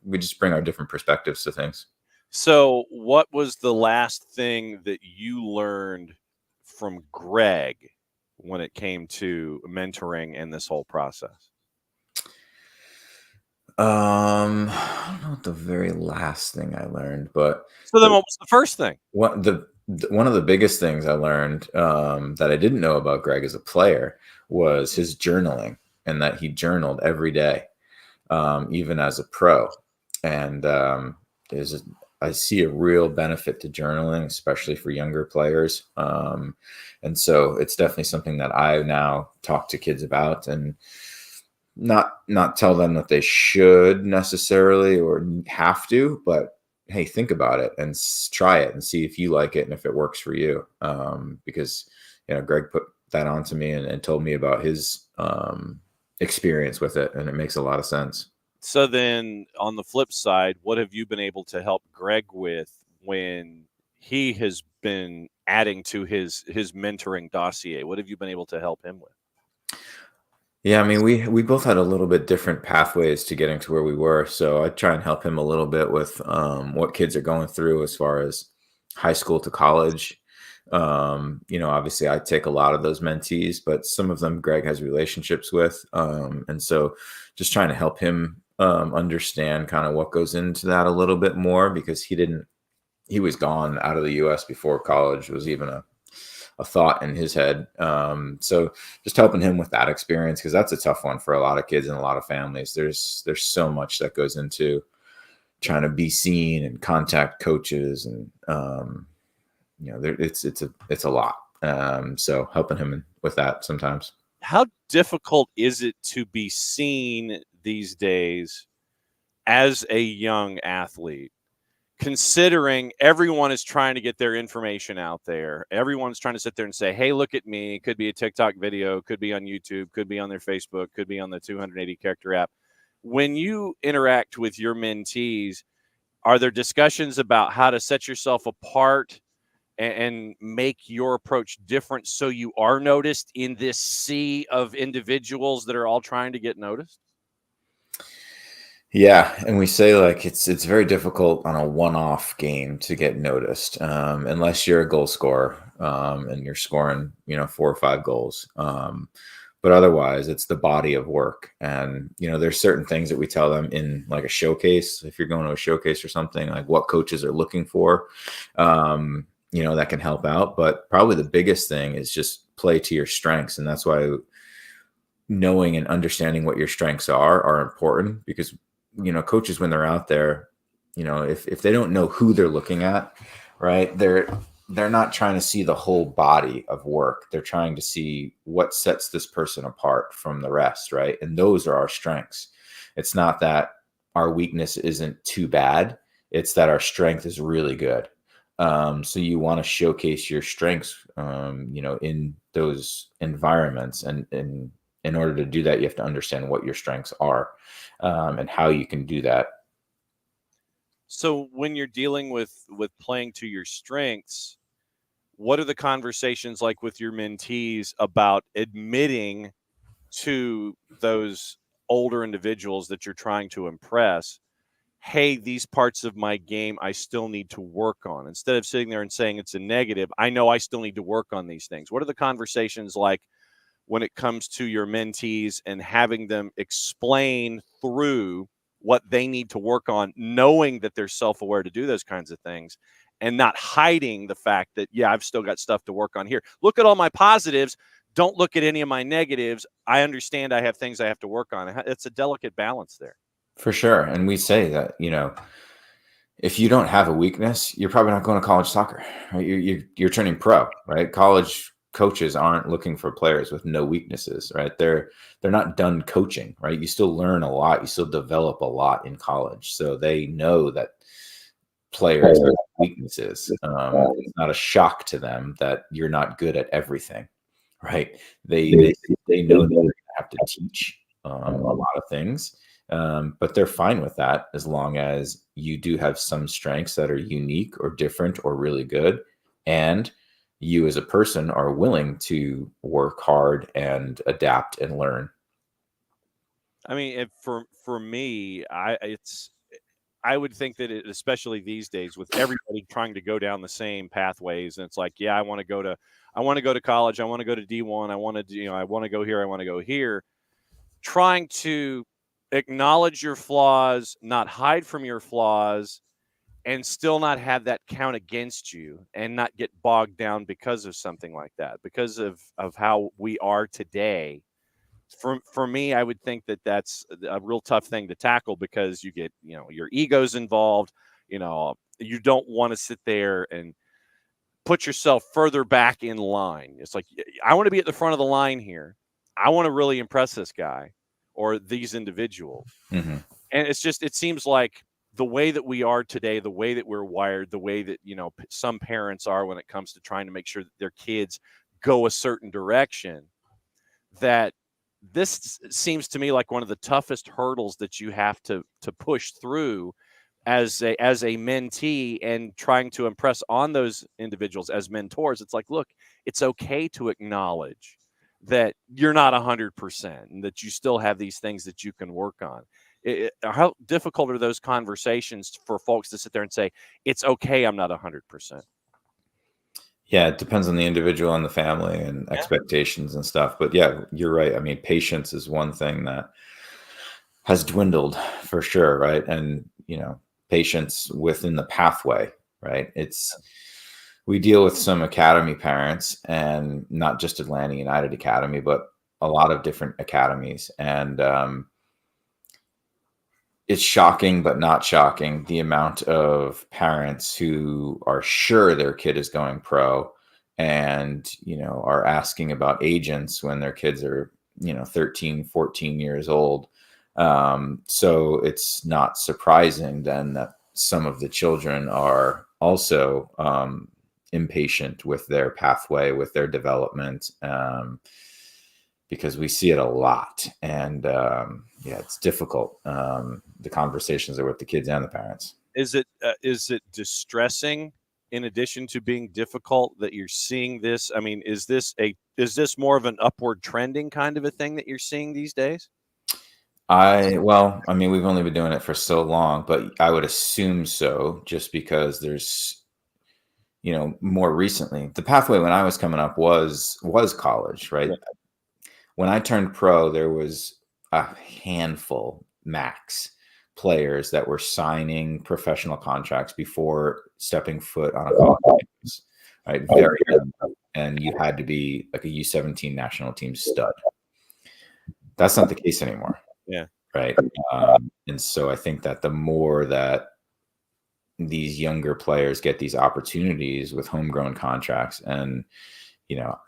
we just bring our different perspectives to things. So what was the last thing that you learned from Greg when it came to mentoring and this whole process? I don't know what the very last thing I learned, but So then what was the first thing? one of the biggest things I learned that I didn't know about Greg as a player was his journaling, and that he journaled every day, even as a pro. And I see a real benefit to journaling, especially for younger players. And so it's definitely something that I now talk to kids about, and not tell them that they should necessarily or have to, but hey, think about it and try it and see if you like it and if it works for you. Because Greg put that on to me and told me about his experience with it, and it makes a lot of sense. So then on the flip side, what have you been able to help Greg with when he has been adding to his mentoring dossier? What have you been able to help him with? Yeah, I mean, we both had a little bit different pathways to getting to where we were. So I try and help him a little bit with what kids are going through as far as high school to college. Obviously I take a lot of those mentees, but some of them Greg has relationships with. And so just trying to help him understand kind of what goes into that a little bit more, because he was gone out of the US before college was even a thought in his head. So just helping him with that experience, because that's a tough one for a lot of kids and a lot of families. There's so much that goes into trying to be seen and contact coaches, and it's a lot. So helping him with that sometimes. How difficult is it to be seen these days as a young athlete, considering everyone is trying to get their information out there? Everyone's trying to sit there and say, hey, look at me. It could be a TikTok video, could be on YouTube, could be on their Facebook, could be on the 280 character app. When you interact with your mentees, are there discussions about how to set yourself apart and make your approach different so you are noticed in this sea of individuals that are all trying to get noticed? Yeah, and we say like it's very difficult on a one-off game to get noticed, unless you're a goal scorer, and you're scoring 4 or 5 goals. But otherwise, it's the body of work, and there's certain things that we tell them in like a showcase. If you're going to a showcase or something, like what coaches are looking for, that can help out. But probably the biggest thing is just play to your strengths, and that's why knowing and understanding what your strengths are important, because coaches, when they're out there, if they don't know who they're looking at, right, they're not trying to see the whole body of work. They're trying to see what sets this person apart from the rest, right? And those are our strengths. It's not that our weakness isn't too bad, it's that our strength is really good. So you want to showcase your strengths in those environments, and in order to do that, you have to understand what your strengths are, and how you can do that. So when you're dealing with playing to your strengths, what are the conversations like with your mentees about admitting to those older individuals that you're trying to impress, hey, these parts of my game I still need to work on? Instead of sitting there and saying it's a negative, I know I still need to work on these things. What are the conversations like when it comes to your mentees and having them explain through what they need to work on, knowing that they're self-aware to do those kinds of things and not hiding the fact that, yeah, I've still got stuff to work on here. Look at all my positives. Don't look at any of my negatives. I understand I have things I have to work on. It's a delicate balance there. For sure. And we say that, if you don't have a weakness, you're probably not going to college soccer, right? You're turning pro, right? College coaches aren't looking for players with no weaknesses, right? They're not done coaching, right? You still learn a lot. You still develop a lot in college. So they know that players have weaknesses. It's not a shock to them that you're not good at everything, right? They know that you're going to have to teach a lot of things. But they're fine with that as long as you do have some strengths that are unique or different or really good, and you as a person are willing to work hard and adapt and learn. I mean, for me, I would think that especially these days, with everybody trying to go down the same pathways, and it's like, yeah, I want to go to college, I want to go to D1, I want to, I want to go here, I want to go here. Trying to acknowledge your flaws, not hide from your flaws, and still not have that count against you, and not get bogged down because of something like that, because of how we are today. For me, I would think that that's a real tough thing to tackle, because you get, your ego's involved. You don't want to sit there and put yourself further back in line. It's like, I want to be at the front of the line here. I want to really impress this guy or these individuals. Mm-hmm. And it seems like the way that we are today, the way that we're wired, the way that, some parents are when it comes to trying to make sure that their kids go a certain direction, that this seems to me like one of the toughest hurdles that you have to push through as a mentee, and trying to impress on those individuals as mentors. It's like, look, it's okay to acknowledge that you're not 100% and that you still have these things that you can work on. How difficult are those conversations for folks to sit there and say, it's okay, I'm not 100%? Yeah, it depends on the individual and the family and Yeah. expectations and stuff. But yeah, you're right. I mean, patience is one thing that has dwindled for sure, right? And, patience within the pathway, right? We deal with some academy parents, and not just Atlanta United Academy, but a lot of different academies. And it's shocking, but not shocking, the amount of parents who are sure their kid is going pro and, are asking about agents when their kids are, 13, 14 years old. So it's not surprising then that some of the children are also impatient with their pathway, with their development. Because we see it a lot, and yeah, it's difficult. The conversations are with the kids and the parents. Is it distressing in addition to being difficult that you're seeing this? I mean, is this more of an upward trending kind of a thing that you're seeing these days? Well, I mean, we've only been doing it for so long, but I would assume so, just because there's, more recently, the pathway when I was coming up was college, right? Yeah. When I turned pro, there was a handful max players that were signing professional contracts before stepping foot on a college campus, right? Very young. And you had to be like a U17 national team stud. That's not the case anymore, Yeah. right? And so I think that the more that these younger players get these opportunities with homegrown contracts, and you know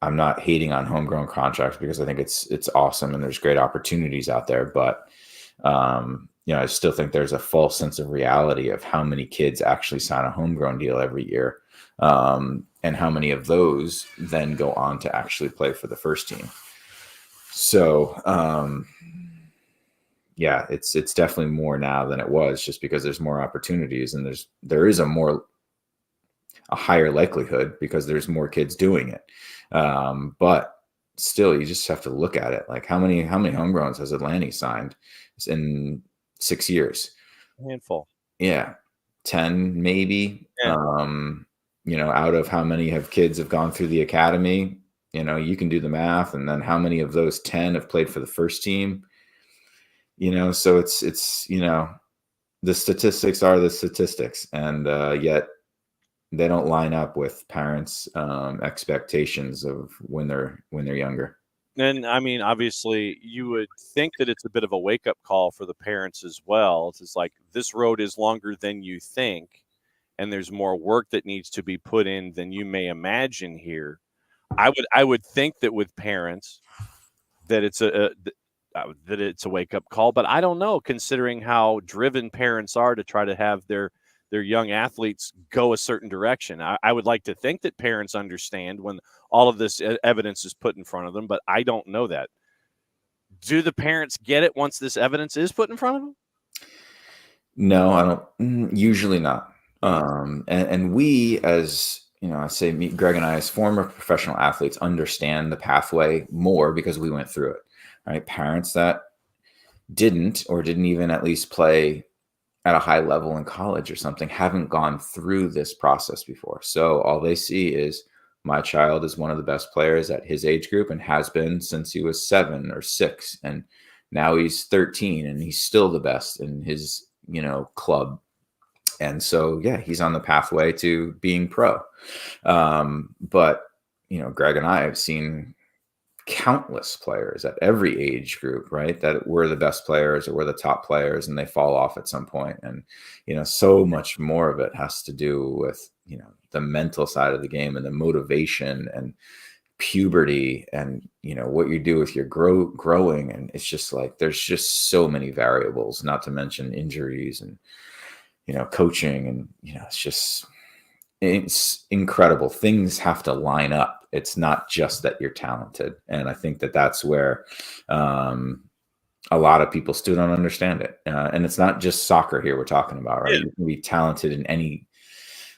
I'm not hating on homegrown contracts, because I think it's awesome and there's great opportunities out there. But I still think there's a false sense of reality of how many kids actually sign a homegrown deal every year, and how many of those then go on to actually play for the first team. So yeah, it's definitely more now than it was, just because there's more opportunities, and there is a higher likelihood because there's more kids doing it. But still, you just have to look at it. Like, how many homegrowns has Atlanta signed in 6 years? Handful. Yeah, 10 maybe. Yeah. Out of how many kids have gone through the academy, you can do the math, and then how many of those 10 have played for the first team? So it's the statistics are the statistics, and yet they don't line up with parents' expectations of when they're younger. And I mean, obviously, you would think that it's a bit of a wake up call for the parents as well. It's like this road is longer than you think, and there's more work that needs to be put in than you may imagine here. I would think that with parents that it's a wake up call, but I don't know, considering how driven parents are to try to have their young athletes go a certain direction. I would like to think that parents understand when all of this evidence is put in front of them, but I don't know that. Do the parents get it once this evidence is put in front of them? No, I don't. Usually not. Mm. And we, as I say, me, Greg and I, as former professional athletes, understand the pathway more because we went through it. Right? Parents that didn't even at least play at a high level in college or something haven't gone through this process before. So all they see is, my child is one of the best players at his age group and has been since he was 7 or 6. And now he's 13 and he's still the best in his, club. And so, yeah, he's on the pathway to being pro. But, Greg and I have seen countless players at every age group, right, that were the best players or were the top players, and they fall off at some point. And so much more of it has to do with the mental side of the game, and the motivation, and puberty, and what you do with your growing. And it's just like there's just so many variables, not to mention injuries and coaching, and it's incredible. Things have to line up. It's not just that you're talented. And I think that that's where a lot of people still don't understand it. And it's not just soccer here we're talking about, right? Yeah. You can be talented in any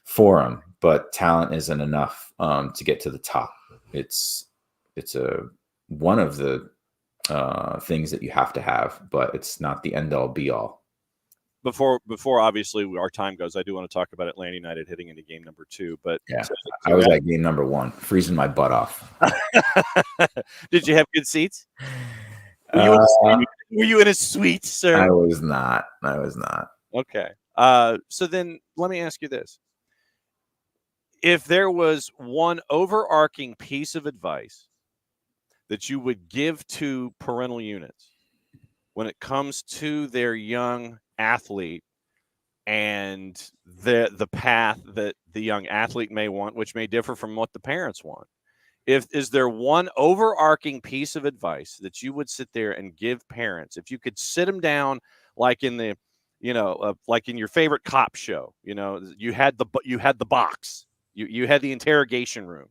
forum, but talent isn't enough to get to the top. It's one of the things that you have to have, but it's not the end all be all. before obviously our time goes, I do want to talk about Atlanta United hitting into game number 2. But yeah, I was at game number 1, freezing my butt off. Did you have good seats? Were you in a suite, sir? I was not. Okay. So then let me ask you this. If there was one overarching piece of advice that you would give to parental units when it comes to their young athlete and the path that the young athlete may want, which may differ from what the parents want, is there one overarching piece of advice that you would sit there and give parents? If you could sit them down like in the, like in your favorite cop show, you had the box, you had the interrogation room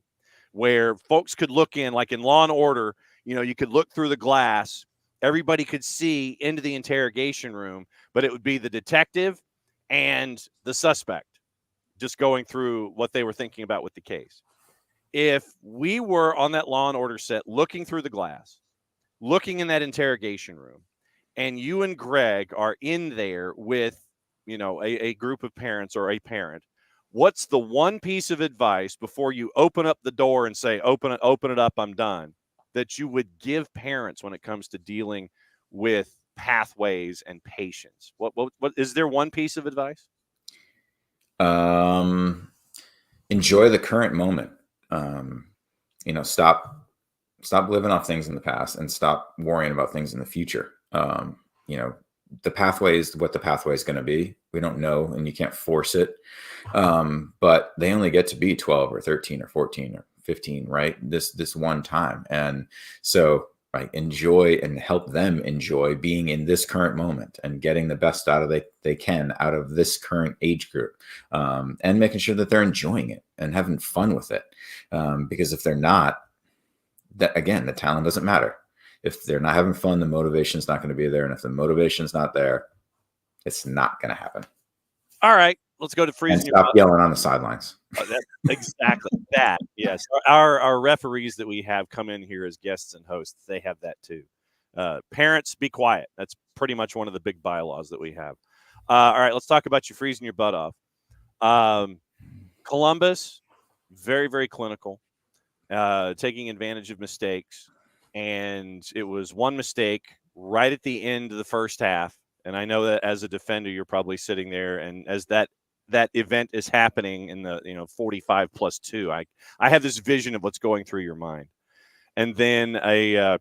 where folks could look in, like in Law and Order, you could look through the glass, everybody could see into the interrogation room, but it would be the detective and the suspect just going through what they were thinking about with the case. If we were on that Law and Order set, looking through the glass, looking in that interrogation room, and you and Greg are in there with, a group of parents or a parent, what's the one piece of advice before you open up the door and say, open it up, I'm done, that you would give parents when it comes to dealing with pathways and patience? What is there one piece of advice? Enjoy the current moment. Stop living off things in the past and stop worrying about things in the future. The pathway is what the pathway is going to be. We don't know, and you can't force it. But they only get to be 12 or 13 or 14 or 15, right? This one time. And so enjoy and help them enjoy being in this current moment and getting the best out of they can out of this current age group, and making sure that they're enjoying it and having fun with it. Because if they're not, that again, the talent doesn't matter. If they're not having fun, the motivation is not going to be there. And if the motivation is not there, it's not going to happen. All right. Let's go to freezing. And stop yelling on the sidelines. Exactly that. Yes. Our referees that we have come in here as guests and hosts, they have that too. Parents, be quiet. That's pretty much one of the big bylaws that we have. All right. Let's talk about you freezing your butt off. Columbus, very, very clinical, taking advantage of mistakes. And it was one mistake right at the end of the first half. And I know that as a defender, you're probably sitting there, and as that event is happening in the 45+2, I have this vision of what's going through your mind. And then a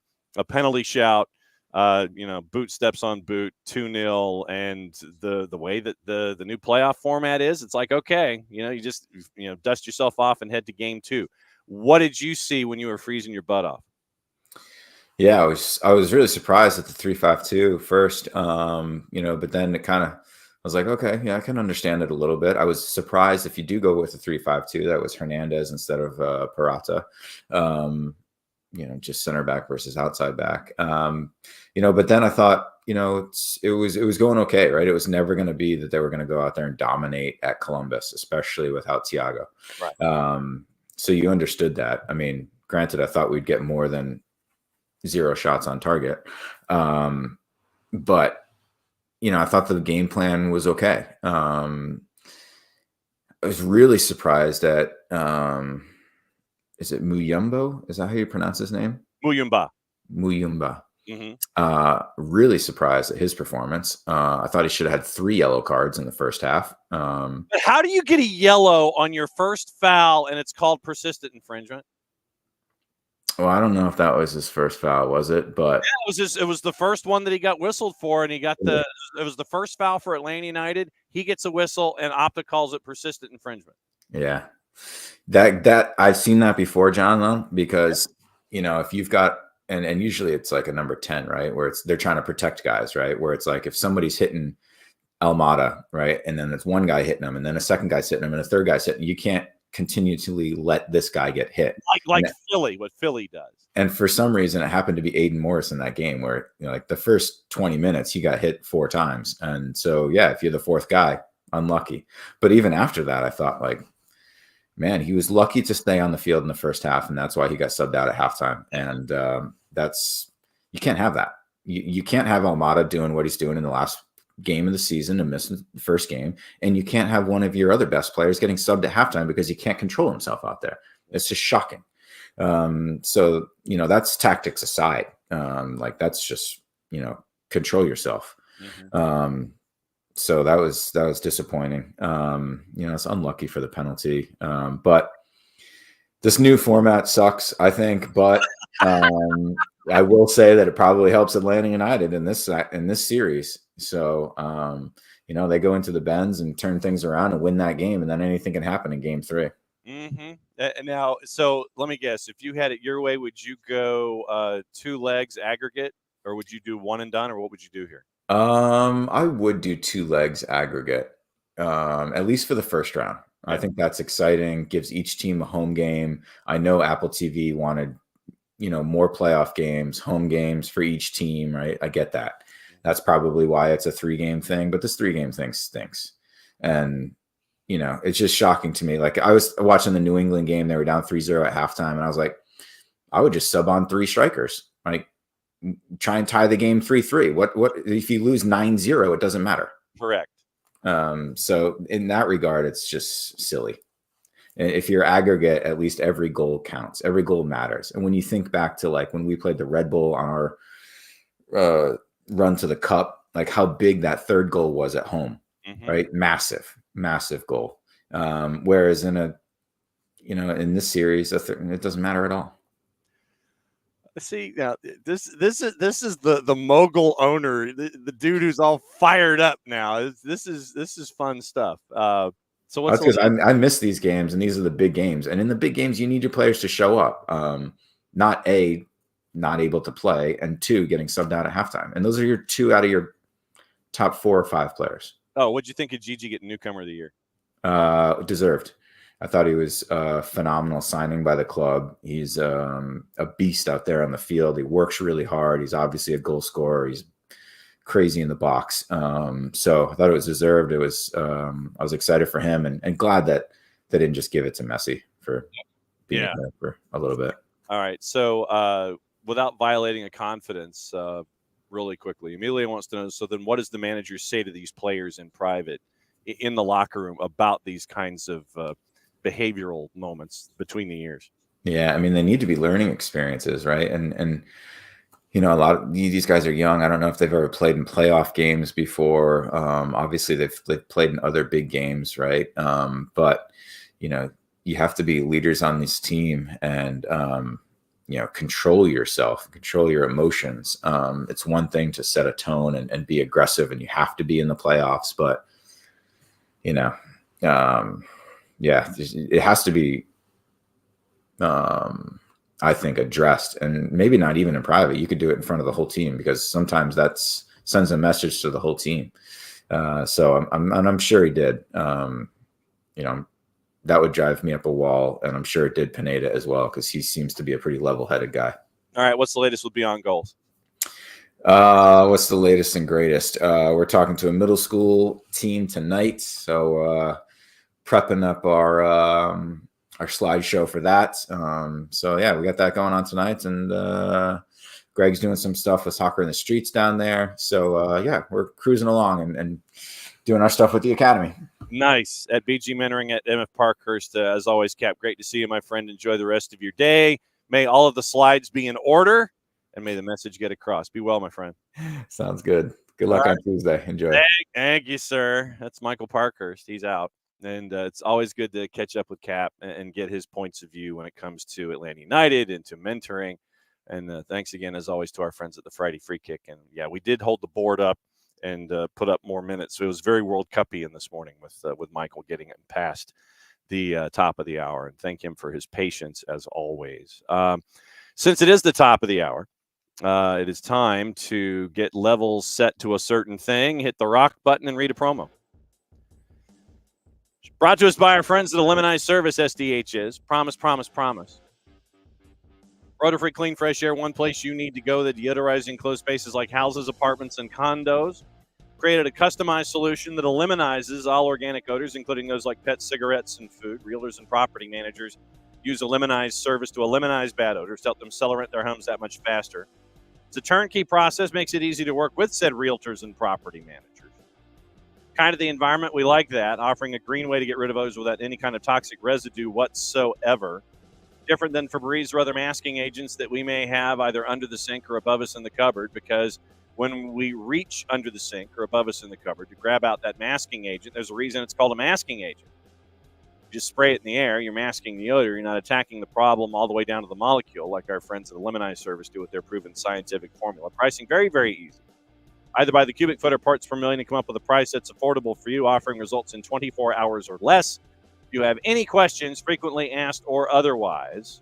penalty shout, boot steps on boot, 2-0, and the way that the new playoff format is, it's like, okay, you just dust yourself off and head to game 2. What did you see when you were freezing your butt off? Yeah, I was really surprised at the 3-5-2 first, but then it kind of, I was like, okay, yeah, I can understand it a little bit. I was surprised if you do go with the 3-5-2, that was Hernandez instead of Parata, just center back versus outside back. But then I thought, it was going okay, right? It was never going to be that they were going to go out there and dominate at Columbus, especially without Thiago. Right. So you understood that. I mean, granted, I thought we'd get more than 0 shots on target. But, I thought the game plan was okay. I was really surprised at, is it Muyumbo? Is that how you pronounce his name? Muyumba. Mm-hmm. Really surprised at his performance. I thought he should have had 3 yellow cards in the first half. But how do you get a yellow on your first foul and it's called persistent infringement? Well, I don't know if that was his first foul, was it? But yeah, it was the first one that he got whistled for, and he got it was the first foul for Atlanta United. He gets a whistle, and Opta calls it persistent infringement. Yeah, that I've seen that before, John, though, because if you've got and usually it's like a number 10, right, where they're trying to protect guys, right, where it's like if somebody's hitting Almada, right, and then there's one guy hitting him, and then a second guy's hitting him, and a third guy's hitting, you can't continually let this guy get hit like Philly, what Philly does. And for some reason it happened to be Aiden Morris in that game where like the first 20 minutes he got hit 4 times. And so yeah, if you're the 4th guy, unlucky. But even after that, I thought like, man, he was lucky to stay on the field in the first half, and that's why he got subbed out at halftime. And that's, you can't have that. You can't have Almada doing what he's doing in the last game of the season to miss the first game, and you can't have one of your other best players getting subbed at halftime because he can't control himself out there. It's just shocking. So, that's tactics aside. Like that's just, control yourself. Mm-hmm. So that was disappointing. It's unlucky for the penalty. But this new format sucks, I think, but I will say that it probably helps Atlanta United in this series. So, they go into the Bends and turn things around and win that game, and then anything can happen in Game 3. Mm-hmm. Now, so let me guess. If you had it your way, would you go 2 legs aggregate, or would you do one and done, or what would you do here? I would do 2 legs aggregate, at least for the first round. Yeah. I think that's exciting. Gives each team a home game. I know Apple TV wanted, more playoff games, home games for each team, right? I get that. That's probably why it's a 3-game thing, but this 3-game thing stinks. And, it's just shocking to me. Like I was watching the New England game, they were down 3-0 at halftime, and I was like, I would just sub on 3 strikers. Like, try and tie the game 3-3. What if you lose 9-0, it doesn't matter. Correct. So in that regard, it's just silly. If you're aggregate, at least every goal counts. Every goal matters. And when you think back to like when we played the Red Bull on our run to the cup, like how big that 3rd goal was at home, right? Massive goal. Whereas in this series, it doesn't matter at all. See, now this is the mogul owner, the dude who's all fired up now. This is fun stuff. So what's that's because I miss these games, and these are the big games. And in the big games, you need your players to show up. Not able to play, and 2, getting subbed out at halftime. And those are your 2 out of your top 4 or 5 players. Oh, what'd you think of Gigi getting newcomer of the year? Deserved. I thought he was a phenomenal signing by the club. He's a beast out there on the field. He works really hard. He's obviously a goal scorer. He's crazy in the box. So I thought it was deserved. It was. I was excited for him, and glad that they didn't just give it to Messi for being there for a little bit. All right. So without violating a confidence, really quickly, Amelia wants to know. So then, what does the manager say to these players in private, in the locker room, about these kinds of behavioral moments between the years? Yeah, I mean, they need to be learning experiences, right? And a lot of these guys are young. I don't know if they've ever played in playoff games before. Obviously, they've played in other big games, right? But you have to be leaders on this team and control yourself, control your emotions. It's one thing to set a tone and be aggressive, and you have to be in the playoffs, but it has to be, I think, addressed, and maybe not even in private. You could do it in front of the whole team, because sometimes that sends a message to the whole team. So I'm sure he did. That would drive me up a wall, and I'm sure it did Pineda as well, because he seems to be a pretty level-headed guy. All right, what's the latest with Beyond Goals? What's the latest and greatest? We're talking to a middle school team tonight, so prepping up our slideshow for that. So yeah, we got that going on tonight, and Greg's doing some stuff with Soccer in the Streets down there. So yeah, we're cruising along and doing our stuff with the academy. Nice. At BG Mentoring at MF Parkhurst. As always, Cap, great to see you, my friend. Enjoy the rest of your day. May all of the slides be in order, and may the message get across. Be well, my friend. Sounds good. Good luck on Tuesday. Enjoy. Thank you, sir. That's Michael Parkhurst. He's out. And it's always good to catch up with Cap and get his points of view when it comes to Atlanta United and to mentoring. And thanks again, as always, to our friends at the Friday Free Kick. And, yeah, we did hold the board up and put up more minutes. So it was very World Cup-y in this morning with Michael getting it past the top of the hour. And thank him for his patience, as always. Since it is the top of the hour, it is time to get levels set to a certain thing, hit the rock button, and read a promo. Brought to us by our friends at Eliminized Service, SDH is. Promise, promise, promise. Rotor-free, clean, fresh air, one place you need to go. The deodorizing enclosed spaces like houses, apartments, and condos. Created a customized solution that eliminizes all organic odors, including those like pet cigarettes and food. Realtors and property managers use Eliminized Service to eliminate bad odors to help them sell or rent their homes that much faster. It's a turnkey process, makes it easy to work with said realtors and property managers. kind of the environment we like that, offering a green way to get rid of odors without any kind of toxic residue whatsoever. Different than Febreze or other masking agents that we may have either under the sink or above us in the cupboard, because when we reach under the sink or above us in the cupboard to grab out that masking agent, there's a reason it's called a masking agent. You just spray it in the air, you're masking the odor, you're not attacking the problem all the way down to the molecule like our friends at the Lemonize service do with their proven scientific formula. Pricing very, very easy. Either by the cubic foot or parts per million to come up with a price that's affordable for you, offering results in 24 hours or less. If you have any questions, frequently asked or otherwise,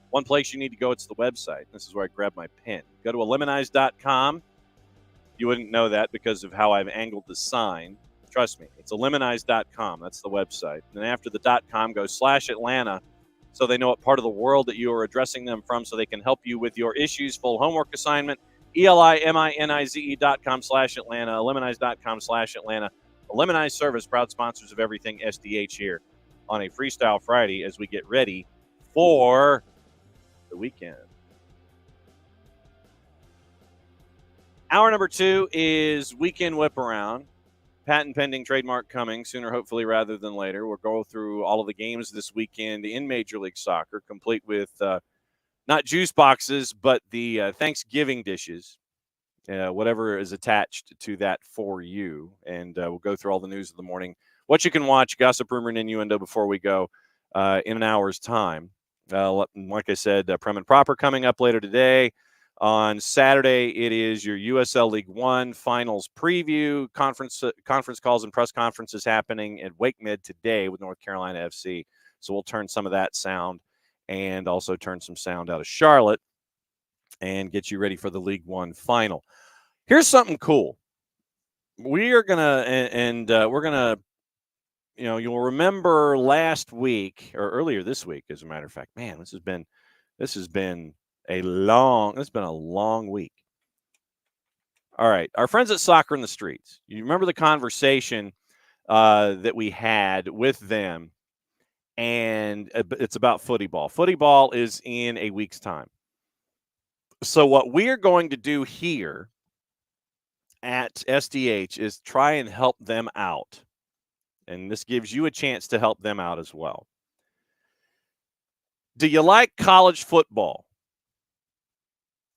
one place you need to go, it's the website. This is where I grab my pen. Go to eliminize.com. You wouldn't know that because of how I've angled the sign. Trust me, it's eliminize.com. That's the website. And then after the .com, go /Atlanta so they know what part of the world that you are addressing them from so they can help you with your issues. Full homework assignment, ELIMINIZE.com /Atlanta, eliminize.com /Atlanta. Eliminize Service, proud sponsors of everything SDH here on a Freestyle Friday as we get ready for the weekend. Hour number 2 is Weekend Whiparound. Patent pending, trademark coming sooner, hopefully, rather than later. We'll go through all of the games this weekend in Major League Soccer, complete with not juice boxes, but the Thanksgiving dishes, whatever is attached to that for you. And we'll go through all the news of the morning, what you can watch, gossip, rumor, and innuendo before we go in an hour's time. Like I said, Prim and Proper coming up later today. On Saturday, it is your USL League One finals preview, conference calls and press conferences happening at Wake Mid today with North Carolina FC. So we'll turn some of that sound and also turn some sound out of Charlotte and get you ready for the League One final. Here's something cool. We are gonna we're gonna, you'll remember last week or earlier this week, as a matter of fact. Man, this has been a long week. All right, our friends at Soccer in the Streets. You remember the conversation that we had with them, and it's about footy ball. Footy ball is in a week's time. So what we're going to do here at SDH is try and help them out. And this gives you a chance to help them out as well. Do you like college football?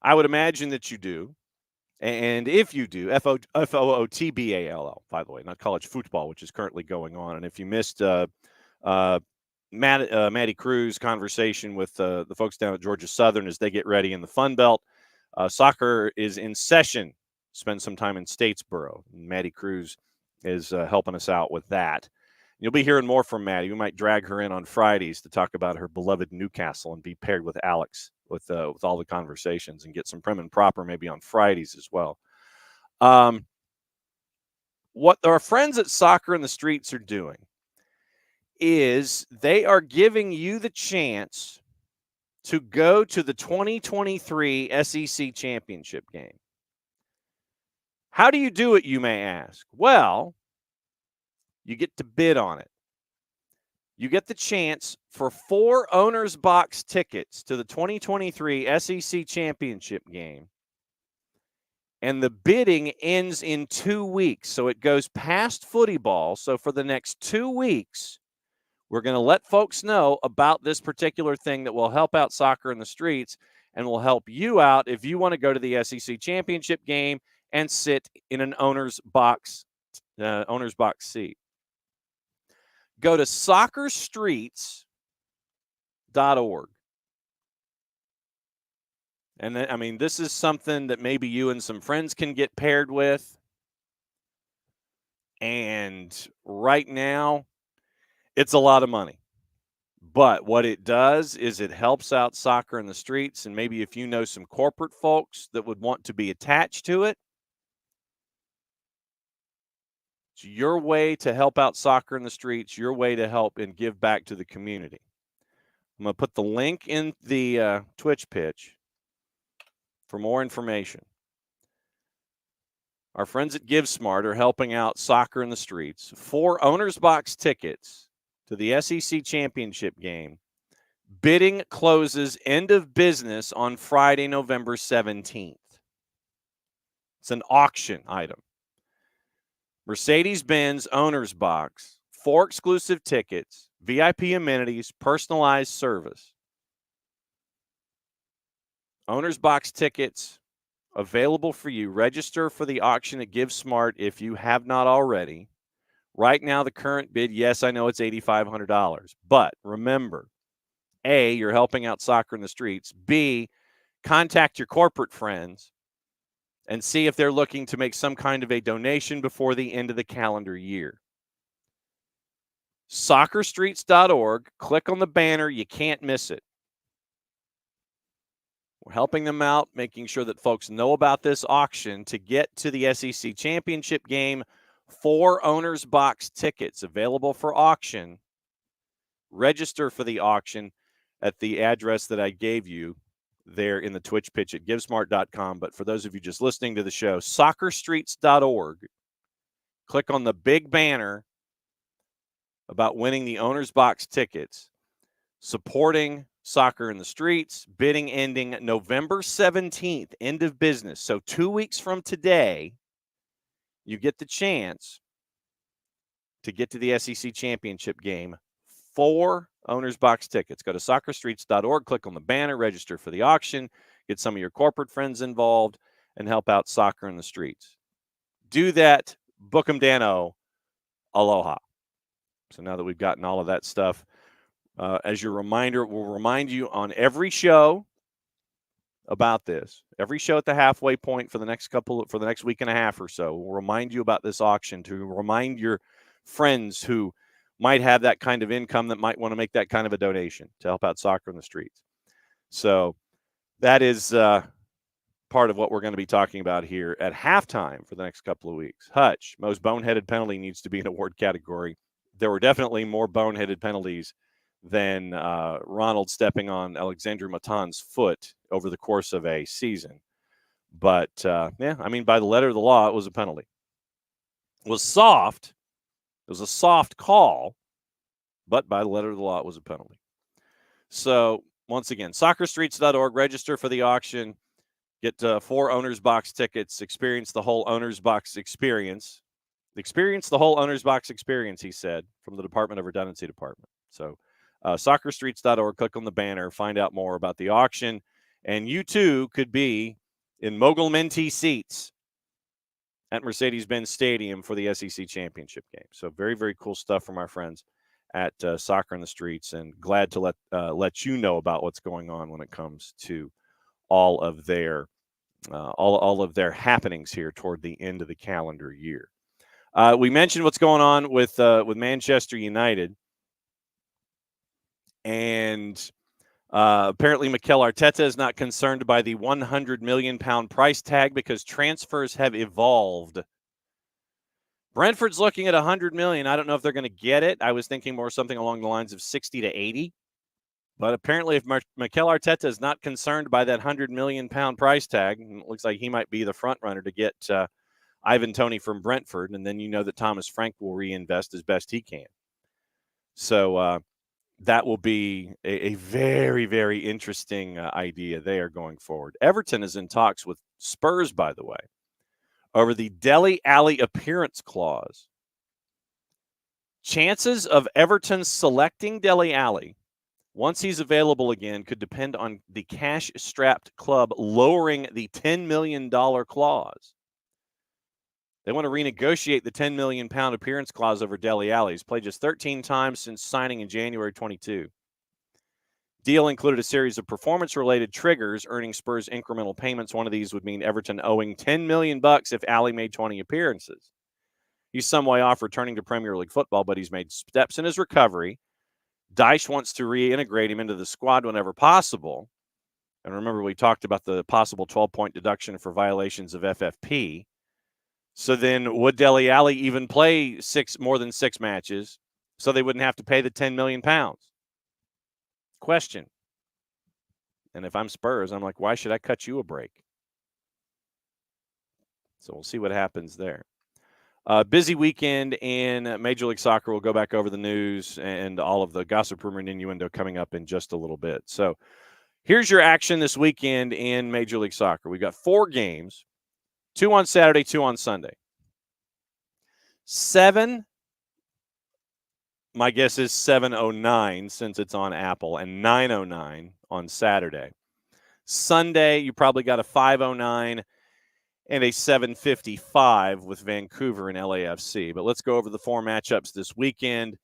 I would imagine that you do. And if you do, FOOTBALL, by the way, not college football, which is currently going on. And if you missed Maddie Cruz's conversation with the folks down at Georgia Southern as they get ready in the Fun Belt, soccer is in session. Spend some time in Statesboro. Maddie Cruz is helping us out with that. You'll be hearing more from Maddie. We might drag her in on Fridays to talk about her beloved Newcastle and be paired with Alex with all the conversations and get some Prim and Proper maybe on Fridays as well. What our friends at Soccer in the Streets are doing is they are giving you the chance to go to the 2023 SEC Championship game. How do you do it, you may ask? Well, you get to bid on it. You get the chance for 4 Owners Box tickets to the 2023 SEC Championship game. And the bidding ends in 2 weeks. So it goes past footy ball. So for the next 2 weeks, we're going to let folks know about this particular thing that will help out Soccer in the Streets and will help you out if you want to go to the SEC Championship game and sit in an owner's box seat. Go to soccerstreets.org. And then, I mean, this is something that maybe you and some friends can get paired with. And right now, it's a lot of money. But what it does is it helps out Soccer in the Streets. And maybe if you know some corporate folks that would want to be attached to it, it's your way to help out Soccer in the Streets, your way to help and give back to the community. I'm going to put the link in the Twitch pitch for more information. Our friends at GiveSmart are helping out Soccer in the Streets. 4 Owners Box tickets to the SEC Championship game. Bidding closes end of business on Friday, November 17th. It's an auction item. Mercedes-Benz Owner's Box, 4 exclusive tickets, VIP amenities, personalized service. Owner's Box tickets available for you. Register for the auction at GiveSmart if you have not already. Right now, the current bid, yes, I know it's $8,500. But remember, A, you're helping out Soccer in the Streets. B, contact your corporate friends and see if they're looking to make some kind of a donation before the end of the calendar year. Soccerstreets.org. Click on the banner. You can't miss it. We're helping them out, making sure that folks know about this auction to get to the SEC Championship game. 4 Owner's Box tickets available for auction. Register for the auction at the address that I gave you there in the Twitch pitch at givesmart.com. But for those of you just listening to the show, soccerstreets.org. Click on the big banner about winning the Owner's Box tickets, supporting Soccer in the Streets, bidding ending November 17th, end of business. So 2 weeks from today, you get the chance to get to the SEC Championship game. 4 Owner's Box tickets. Go to soccerstreets.org, click on the banner, register for the auction, get some of your corporate friends involved, and help out Soccer in the Streets. Do that. Book 'em Dano. Aloha. So now that we've gotten all of that stuff, as your reminder, we'll remind you on every show about this. Every show at the halfway point for the next week and a half or so, we'll remind you about this auction to remind your friends who might have that kind of income that might want to make that kind of a donation to help out Soccer in the Streets. So that is part of what we're going to be talking about here at halftime for the next couple of weeks. Hutch, most boneheaded penalty needs to be an award category. There were definitely more boneheaded penalties than Ronald stepping on Alexandre Matan's foot over the course of a season. But, by the letter of the law, it was a penalty. It was soft. It was a soft call, but by the letter of the law, it was a penalty. So, once again, soccerstreets.org, register for the auction, get 4 Owner's Box tickets, experience the whole Owner's Box experience. Experience the whole Owner's Box experience, he said, from the Department of Redundancy Department. So, soccerstreets.org, click on the banner, find out more about the auction, and you too could be in Mogul Mentee seats at Mercedes-Benz Stadium for the SEC Championship game. So very, very cool stuff from our friends at Soccer in the Streets, and glad to let you know about what's going on when it comes to all of their happenings here toward the end of the calendar year. We mentioned what's going on with Manchester United. And apparently Mikel Arteta is not concerned by the £100 million price tag because transfers have evolved. Brentford's looking at $100 million. I don't know if they're going to get it. I was thinking more something along the lines of 60 to 80. But apparently if Mikel Arteta is not concerned by that £100 million price tag, it looks like he might be the front runner to get Ivan Toney from Brentford. And then you know that Thomas Frank will reinvest as best he can. So, that will be a very, very interesting idea there going forward. Everton is in talks with Spurs, by the way, over the Dele Alli appearance clause. Chances of Everton selecting Dele Alli once he's available again could depend on the cash-strapped club lowering the $10 million clause. They want to renegotiate the £10 million appearance clause over Dele Alli. He's played just 13 times since signing in January 22. Deal included a series of performance-related triggers, earning Spurs incremental payments. One of these would mean Everton owing $10 million if Alli made 20 appearances. He's some way off returning to Premier League football, but he's made steps in his recovery. Dyche wants to reintegrate him into the squad whenever possible. And remember, we talked about the possible 12-point deduction for violations of FFP. So then would Dele Alli even play more than 6 matches so they wouldn't have to pay the £10 million? Question. And if I'm Spurs, I'm like, why should I cut you a break? So we'll see what happens there. Busy weekend in Major League Soccer. We'll go back over the news and all of the gossip, rumor, and innuendo coming up in just a little bit. So here's your action this weekend in Major League Soccer. We've got 4 games, 2 on Saturday, 2 on Sunday. 7, my guess is 7:09 since it's on Apple, and 9:09 on Saturday. Sunday, you probably got a 5:09 and a 7:55 with Vancouver and LAFC. But let's go over the 4 matchups this weekend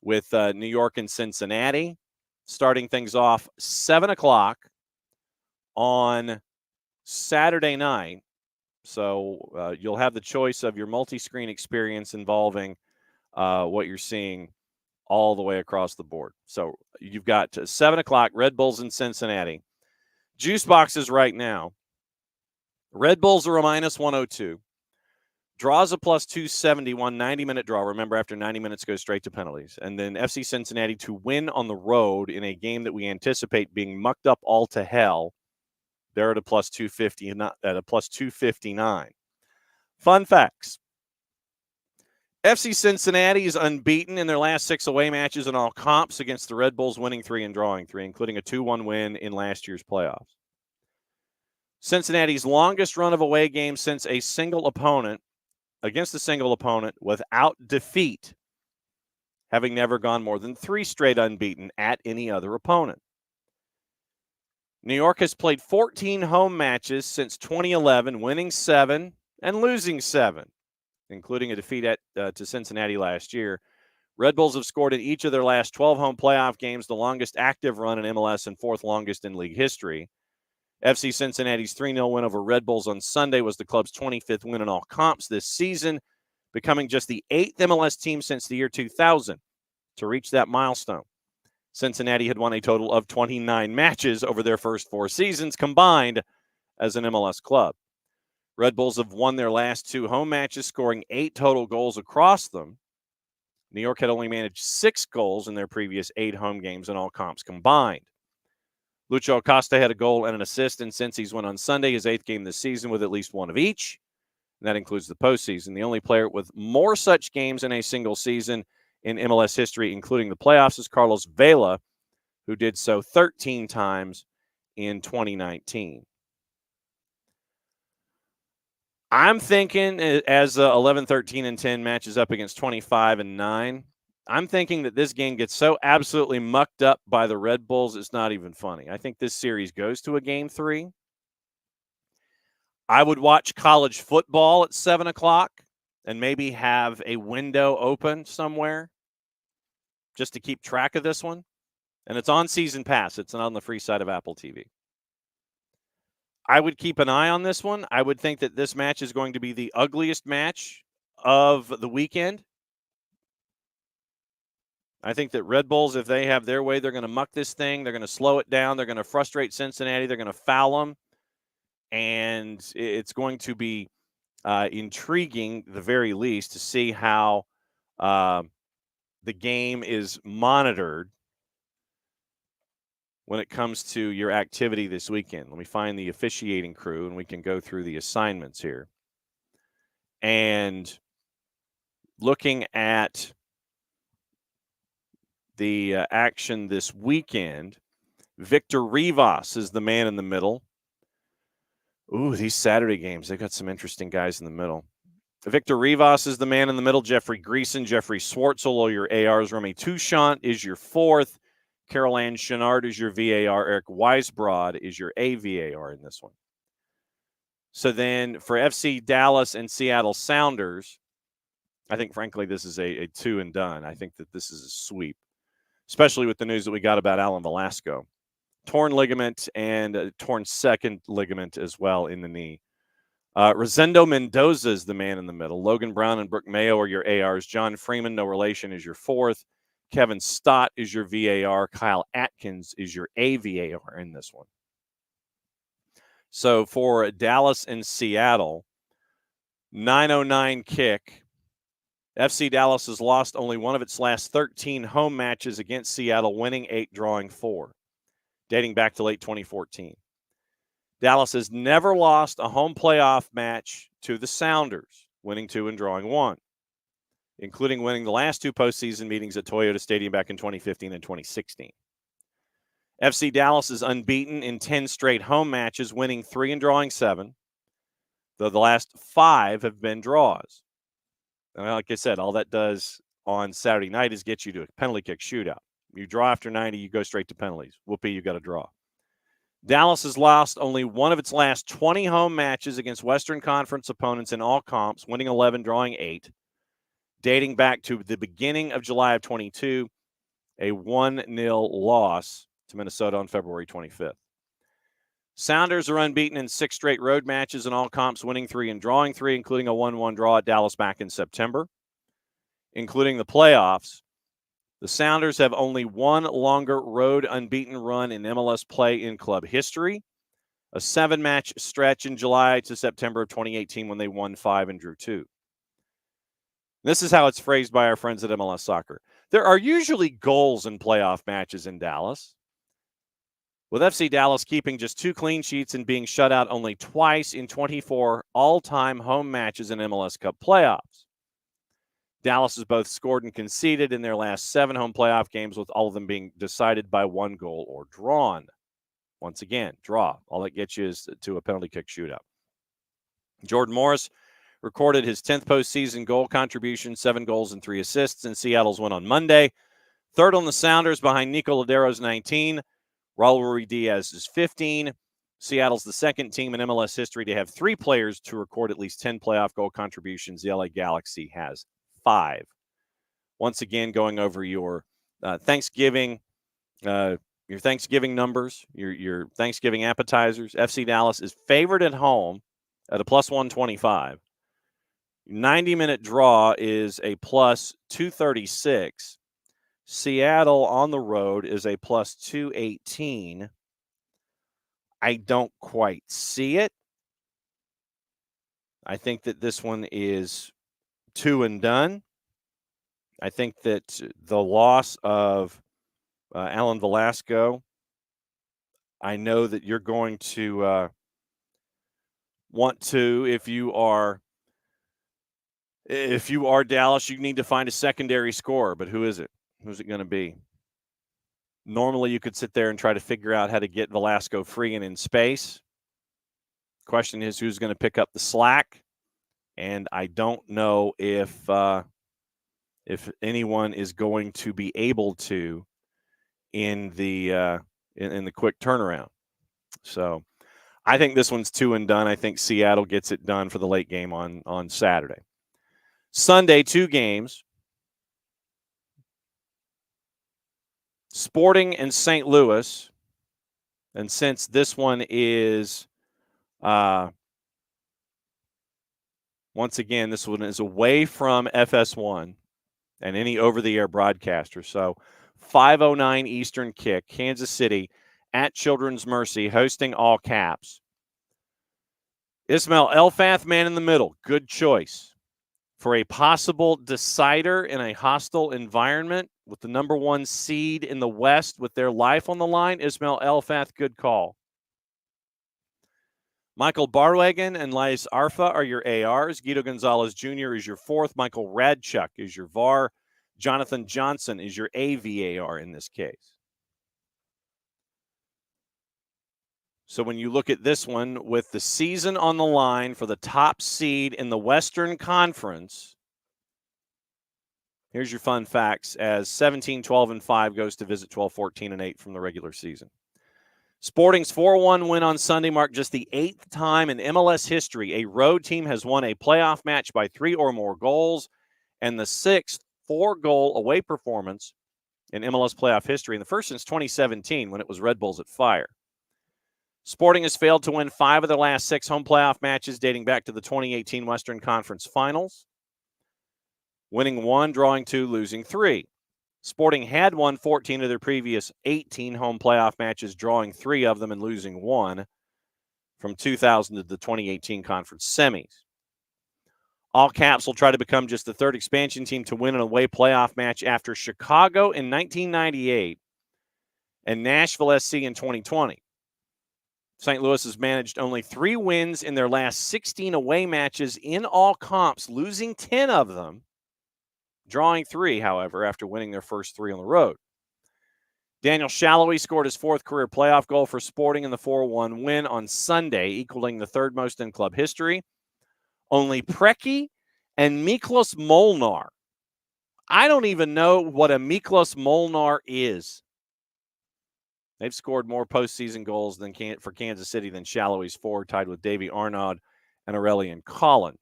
with New York and Cincinnati, starting things off 7 o'clock on Saturday night. So you'll have the choice of your multi-screen experience involving what you're seeing all the way across the board. So you've got 7 o'clock, Red Bulls in Cincinnati. Juice boxes right now. Red Bulls are a -102. Draws a +271, 90-minute draw. Remember, after 90 minutes, goes straight to penalties. And then FC Cincinnati to win on the road in a game that we anticipate being mucked up all to hell. They're at a +250, not at a +259. Fun facts. FC Cincinnati is unbeaten in their last 6 away matches in all comps against the Red Bulls, winning 3 and drawing 3, including a 2-1 win in last year's playoffs. Cincinnati's longest run of away games since a single opponent, against a single opponent without defeat, having never gone more than 3 straight unbeaten at any other opponent. New York has played 14 home matches since 2011, winning 7 and losing 7, including a defeat to Cincinnati last year. Red Bulls have scored in each of their last 12 home playoff games, the longest active run in MLS and 4th longest in league history. FC Cincinnati's 3-0 win over Red Bulls on Sunday was the club's 25th win in all comps this season, becoming just the 8th MLS team since the year 2000 to reach that milestone. Cincinnati had won a total of 29 matches over their first 4 seasons combined as an MLS club. Red Bulls have won their last 2 home matches, scoring 8 total goals across them. New York had only managed 6 goals in their previous 8 home games in all comps combined. Lucho Acosta had a goal and an assist in Cincy's win on Sunday, his 8th game this season, with at least 1 of each. And that includes the postseason. The only player with more such games in a single season in MLS history, including the playoffs, is Carlos Vela, who did so 13 times in 2019. I'm thinking, as 11, 13, and 10 matches up against 25 and 9, I'm thinking that this game gets so absolutely mucked up by the Red Bulls, it's not even funny. I think this series goes to a game 3. I would watch college football at 7 o'clock and maybe have a window open somewhere just to keep track of this one. And it's on Season Pass. It's not on the free side of Apple TV. I would keep an eye on this one. I would think that this match is going to be the ugliest match of the weekend. I think that Red Bulls, if they have their way, they're going to muck this thing. They're going to slow it down. They're going to frustrate Cincinnati. They're going to foul them. And it's going to be intriguing, the very least, to see how the game is monitored when it comes to your activity this weekend. Let me find the officiating crew, and we can go through the assignments here. And looking at the action this weekend, Victor Rivas is the man in the middle. Ooh, these Saturday games, they got some interesting guys in the middle. Victor Rivas is the man in the middle. Jeffrey Greason, Jeffrey Swartzel are your ARs. Remy Touchant is your 4th. Carol Ann Chenard is your VAR. Eric Weisbrod is your AVAR in this one. So then for FC Dallas and Seattle Sounders, I think, frankly, this is a 2 and done. I think that this is a sweep, especially with the news that we got about Alan Velasco. Torn ligament and torn second ligament as well in the knee. Rosendo Mendoza is the man in the middle. Logan Brown and Brooke Mayo are your ARs. John Freeman, no relation, is your 4th. Kevin Stott is your VAR. Kyle Atkins is your AVAR in this one. So for Dallas and Seattle, 9:09 kick. FC Dallas has lost only one of its last 13 home matches against Seattle, winning 8, drawing 4, dating back to late 2014. Dallas has never lost a home playoff match to the Sounders, winning 2 and drawing 1, including winning the last 2 postseason meetings at Toyota Stadium back in 2015 and 2016. FC Dallas is unbeaten in 10 straight home matches, winning 3 and drawing 7, though the last 5 have been draws. And like I said, all that does on Saturday night is get you to a penalty kick shootout. You draw after 90, you go straight to penalties. Whoopee, you got to draw. Dallas has lost only one of its last 20 home matches against Western Conference opponents in all comps, winning 11, drawing 8, dating back to the beginning of July of 22, a 1-0 loss to Minnesota on February 25th. Sounders are unbeaten in 6 straight road matches in all comps, winning 3 and drawing 3, including a 1-1 draw at Dallas back in September. Including the playoffs, the Sounders have only one longer road unbeaten run in MLS play in club history, a 7-match stretch in July to September of 2018 when they won 5 and drew 2. This is how it's phrased by our friends at MLS Soccer. There are usually goals in playoff matches in Dallas, with FC Dallas keeping just 2 clean sheets and being shut out only twice in 24 all-time home matches in MLS Cup playoffs. Dallas has both scored and conceded in their last 7 home playoff games, with all of them being decided by 1 goal or drawn. Once again, draw. All that gets you is to a penalty kick shootout. Jordan Morris recorded his 10th postseason goal contribution, 7 goals and 3 assists in Seattle's win on Monday. Third on the Sounders behind Nico Lodero's 19, Raul Ruidiaz's 15. Seattle's the second team in MLS history to have 3 players to record at least 10 playoff goal contributions. The LA Galaxy has 5. Once again, going over your Thanksgiving numbers, your Thanksgiving appetizers. FC Dallas is favored at home at a plus 125. 90-minute draw is a plus 236. Seattle on the road is a plus 218. I don't quite see it. I think that this one is 2 and done. I think that the loss of Alan Velasco, I know that you're going to want to, if you are Dallas, you need to find a secondary scorer, but who is it? Who's it going to be? Normally, you could sit there and try to figure out how to get Velasco free and in space. Question is, who's going to pick up the slack? And I don't know if anyone is going to be able to in the quick turnaround. So I think this one's 2 and done. I think Seattle gets it done for the late game on Saturday. Sunday, 2 games. Sporting and St. Louis. And since this one is, once again, this one is away from FS1 and any over-the-air broadcaster. So 5:09 Eastern kick, Kansas City at Children's Mercy, hosting All Caps. Ismail Elfath, man in the middle. Good choice. For a possible decider in a hostile environment with the number 1 seed in the West with their life on the line, Ismail Elfath, good call. Michael Barwegen and Lais Arfa are your ARs. Guido Gonzalez Jr. is your 4th. Michael Radchuk is your VAR. Jonathan Johnson is your AVAR in this case. So when you look at this one with the season on the line for the top seed in the Western Conference, here's your fun facts as 17-12-5 goes to visit 12-14-8 from the regular season. Sporting's 4-1 win on Sunday marked just the 8th time in MLS history a road team has won a playoff match by 3 or more goals, and the 6th 4-goal away performance in MLS playoff history, and the first since 2017 when it was Red Bulls at Fire. Sporting has failed to win 5 of their last 6 home playoff matches dating back to the 2018 Western Conference Finals, winning 1, drawing 2, losing 3. Sporting had won 14 of their previous 18 home playoff matches, drawing 3 of them and losing 1 from 2000 to the 2018 conference semis. All Caps will try to become just the 3rd expansion team to win an away playoff match after Chicago in 1998 and Nashville SC in 2020. St. Louis has managed only 3 wins in their last 16 away matches in all comps, losing 10 of them, drawing 3, however, after winning their first 3 on the road. Daniel Shallowy scored his 4th career playoff goal for Sporting in the 4-1 win on Sunday, equaling the 3rd most in club history. Only Preki and Miklos Molnar. I don't even know what a Miklos Molnar is. They've scored more postseason goals for Kansas City than Shallowy's four, tied with Davy Arnaud and Aurelian Collin.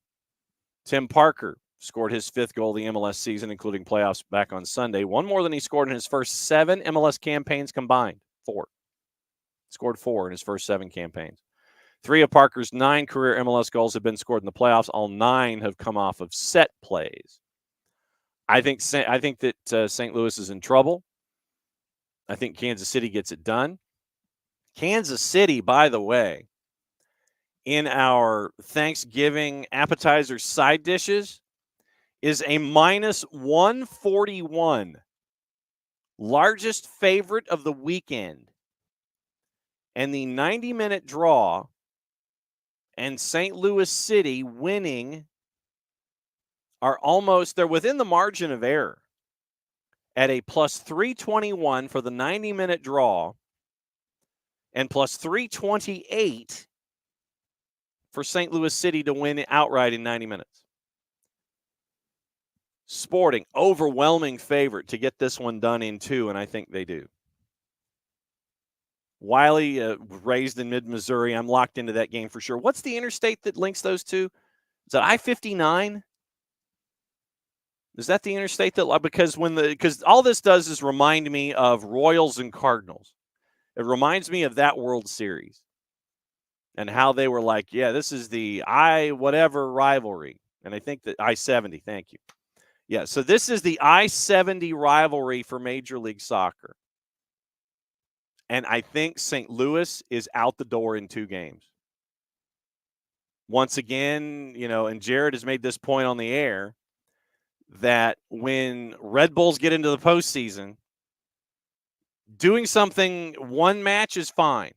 Tim Parker scored his fifth goal of the MLS season, including playoffs back on Sunday. One more than he scored in his first 7 MLS campaigns combined. 4. Scored 4 in his first 7 campaigns. 3 of Parker's 9 career MLS goals have been scored in the playoffs. All 9 have come off of set plays. I think that St. Louis is in trouble. I think Kansas City gets it done. Kansas City, by the way, in our Thanksgiving appetizer side dishes, is a minus 141. Largest favorite of the weekend. And the 90-minute draw and St. Louis City winning they're within the margin of error at a plus 321 for the 90-minute draw and plus 328 for St. Louis City to win outright in 90 minutes. Sporting, overwhelming favorite to get this one done in 2, and I think they do. Wiley, raised in mid-Missouri. I'm locked into that game for sure. What's the interstate that links those two? Is that I-59? Is that the interstate that, because all this does is remind me of Royals and Cardinals. It reminds me of that World Series and how they were like, yeah, this is the I-whatever rivalry. And I think that I-70, thank you. Yeah, so this is the I-70 rivalry for Major League Soccer. And I think St. Louis is out the door in 2 games. Once again, and Jared has made this point on the air, that when Red Bulls get into the postseason, doing something one match is fine.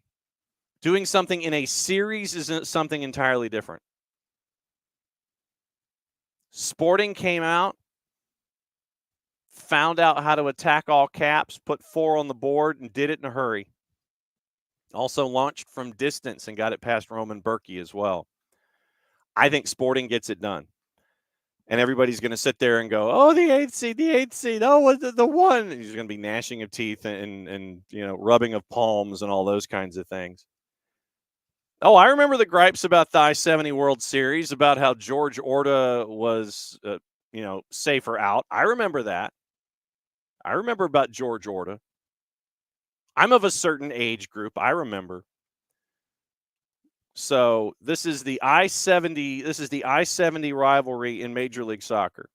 Doing something in a series is something entirely different. Sporting came out, found out how to attack all caps, put 4 on the board, and did it in a hurry. Also launched from distance and got it past Roman Berkey as well. I think Sporting gets it done. And everybody's going to sit there and go, oh, the 8th seed, oh, the 1. And he's going to be gnashing of teeth and rubbing of palms and all those kinds of things. Oh, I remember the gripes about the I-70 World Series, about how George Orta was, safer out. I remember that. I remember about George Orta. I'm of a certain age group. I remember. So this is the I-70. This is the I-70 rivalry in Major League Soccer.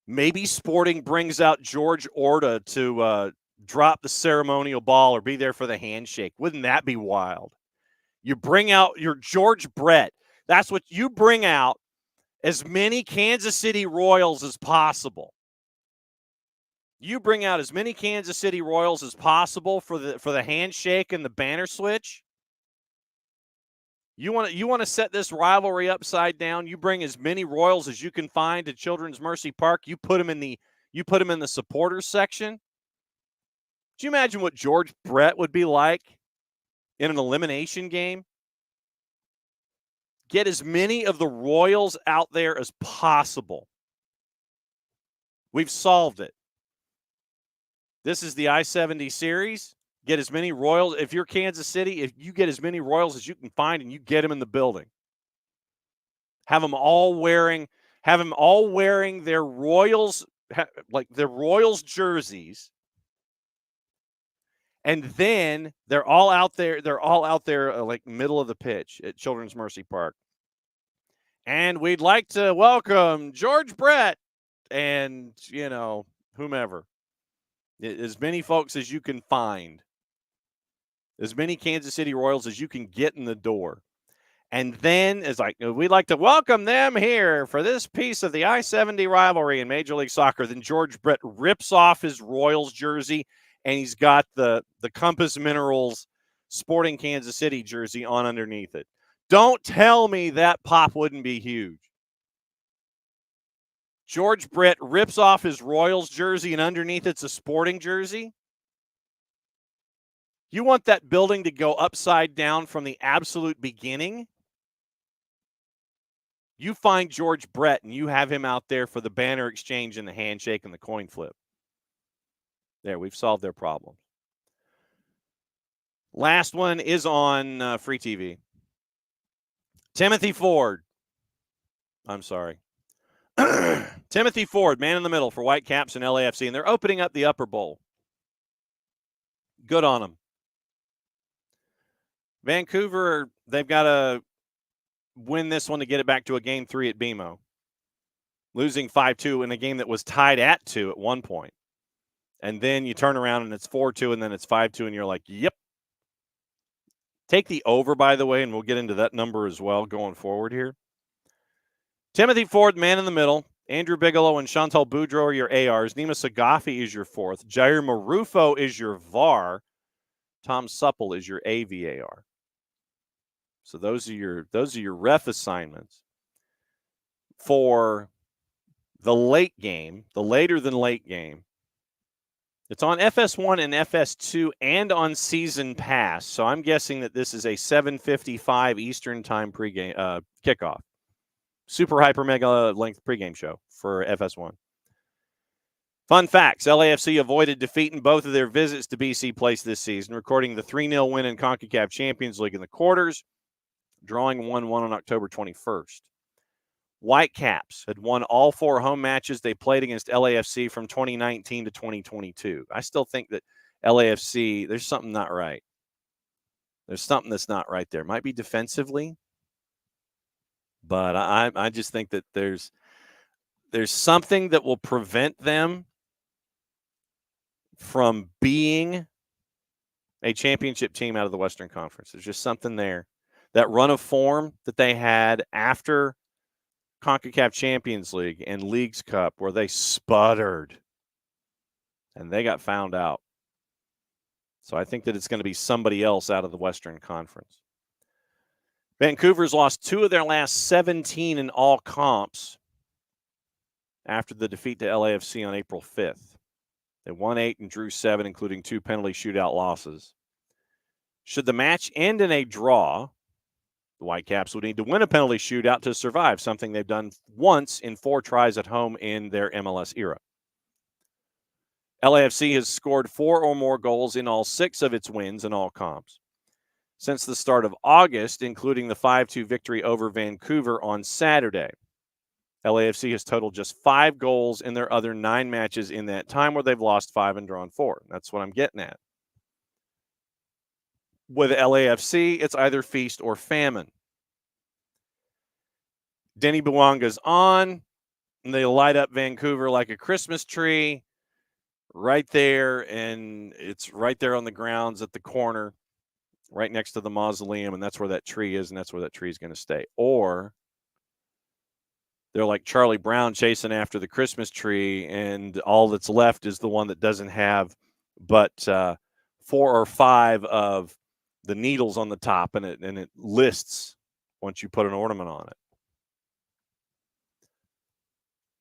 Maybe Sporting brings out George Orta to drop the ceremonial ball or be there for the handshake. Wouldn't that be wild? You bring out your George Brett. That's what you bring out, as many Kansas City Royals as possible. You bring out as many Kansas City Royals as possible for the handshake and the banner switch. You want to set this rivalry upside down. You bring as many Royals as you can find to Children's Mercy Park. You put them in the supporters section. Do you imagine what George Brett would be like in an elimination game? Get as many of the Royals out there as possible. We've solved it. This is the I-70 series. Get as many Royals. If you're Kansas City, if you get as many Royals as you can find and you get them in the building. Have them all wearing their Royals, like their Royals jerseys. And then they're all out there like middle of the pitch at Children's Mercy Park. And we'd like to welcome George Brett and, whomever. As many folks as you can find. As many Kansas City Royals as you can get in the door. And then it's like, we'd like to welcome them here for this piece of the I-70 rivalry in Major League Soccer. Then George Brett rips off his Royals jersey, and he's got the Compass Minerals Sporting Kansas City jersey on underneath it. Don't tell me that pop wouldn't be huge. George Brett rips off his Royals jersey, and underneath it's a Sporting jersey. You want that building to go upside down from the absolute beginning? You find George Brett and you have him out there for the banner exchange and the handshake and the coin flip. There, we've solved their problem. Last one is on free TV. Timothy Ford. I'm sorry. Timothy Ford, man in the middle for Whitecaps and LAFC, and they're opening up the Upper Bowl. Good on them. Vancouver, they've got to win this one to get it back to a game 3 at BMO. Losing 5-2 in a game that was tied at 2 at one point. And then you turn around and it's 4-2 and then it's 5-2 and you're like, yep. Take the over, by the way, and we'll get into that number as well going forward here. Timothy Ford, man in the middle. Andrew Bigelow and Chantal Boudreau are your ARs. Nima Sagafi is your fourth. Jair Marufo is your VAR. Tom Supple is your AVAR. So those are your ref assignments for the late game, the later than late game. It's on FS1 and FS2 and on Season Pass. So I'm guessing that this is a 7:55 Eastern Time pregame kickoff. Super hyper mega length pregame show for FS1. Fun facts: LAFC avoided defeat in both of their visits to BC Place this season, recording the 3-0 win in CONCACAF Champions League in the quarters, drawing 1-1 on October 21st. Whitecaps had won all 4 home matches they played against LAFC from 2019 to 2022. I still think that LAFC, there's something not right. There's something that's not right there. Might be defensively, but I just think that there's something that will prevent them from being a championship team out of the Western Conference. There's just something there. That run of form that they had after CONCACAF Champions League and Leagues Cup where they sputtered and they got found out. So I think that it's going to be somebody else out of the Western Conference. Vancouver's lost 2 of their last 17 in all comps after the defeat to LAFC on April 5th. They won 8 and drew 7, including 2 penalty shootout losses. Should the match end in a draw, the Whitecaps would need to win a penalty shootout to survive, something they've done once in 4 tries at home in their MLS era. LAFC has scored 4 or more goals in all 6 of its wins in all comps. Since the start of August, including the 5-2 victory over Vancouver on Saturday. LAFC has totaled just 5 goals in their other 9 matches in that time, where they've lost 5 and drawn 4. That's what I'm getting at. With LAFC, it's either feast or famine. Denny Bouanga's on, and they light up Vancouver like a Christmas tree right there, and it's right there on the grounds at the corner, right next to the mausoleum, and that's where that tree is, and that's where that tree is going to stay. Or they're like Charlie Brown chasing after the Christmas tree, and all that's left is the one that doesn't have but 4 or 5 of the needles on the top, and it lists once you put an ornament on it.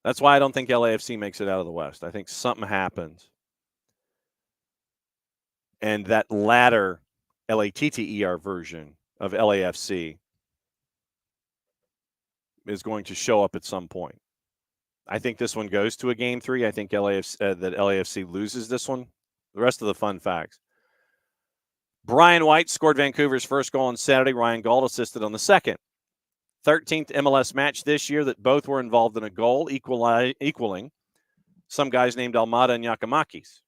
That's why I don't think LAFC makes it out of the West. I think something happens. And that latter LATTER version of LAFC is going to show up at some point. I think this one goes to a game 3. I think that LAFC loses this one. The rest of the fun facts. Brian White scored Vancouver's first goal on Saturday. Ryan Gauld assisted on the second. 13th MLS match this year that both were involved in a goal, equaling some guys named Almada and Yakamakis.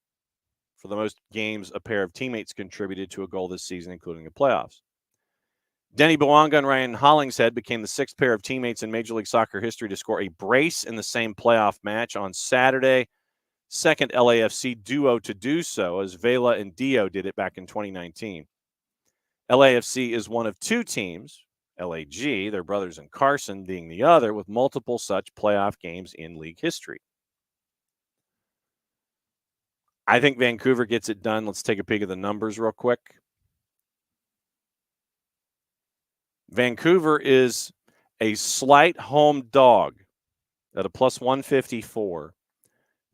For the most games a pair of teammates contributed to a goal this season, including the playoffs. Denny Bouanga and Ryan Hollingshead became the 6th pair of teammates in Major League Soccer history to score a brace in the same playoff match on Saturday. Second LAFC duo to do so, as Vela and Dio did it back in 2019. LAFC is one of 2 teams, LAG, their brothers in Carson being the other, with multiple such playoff games in league history. I think Vancouver gets it done. Let's take a peek at the numbers real quick. Vancouver is a slight home dog at a plus 154.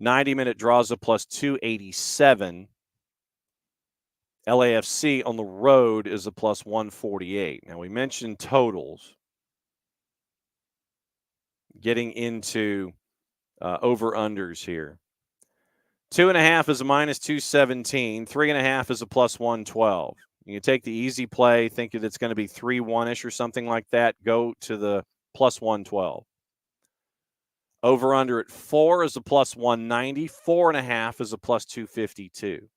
90-minute draws a plus 287. LAFC on the road is a plus 148. Now, we mentioned totals. getting into over-unders here. 2.5 is a minus 217. 3.5 is a plus 112. You can take the easy play, think that it's going to be 3-1-ish or something like that. Go to the plus 112. Over-under at 4 is a plus 190. 4.5 is a plus 252.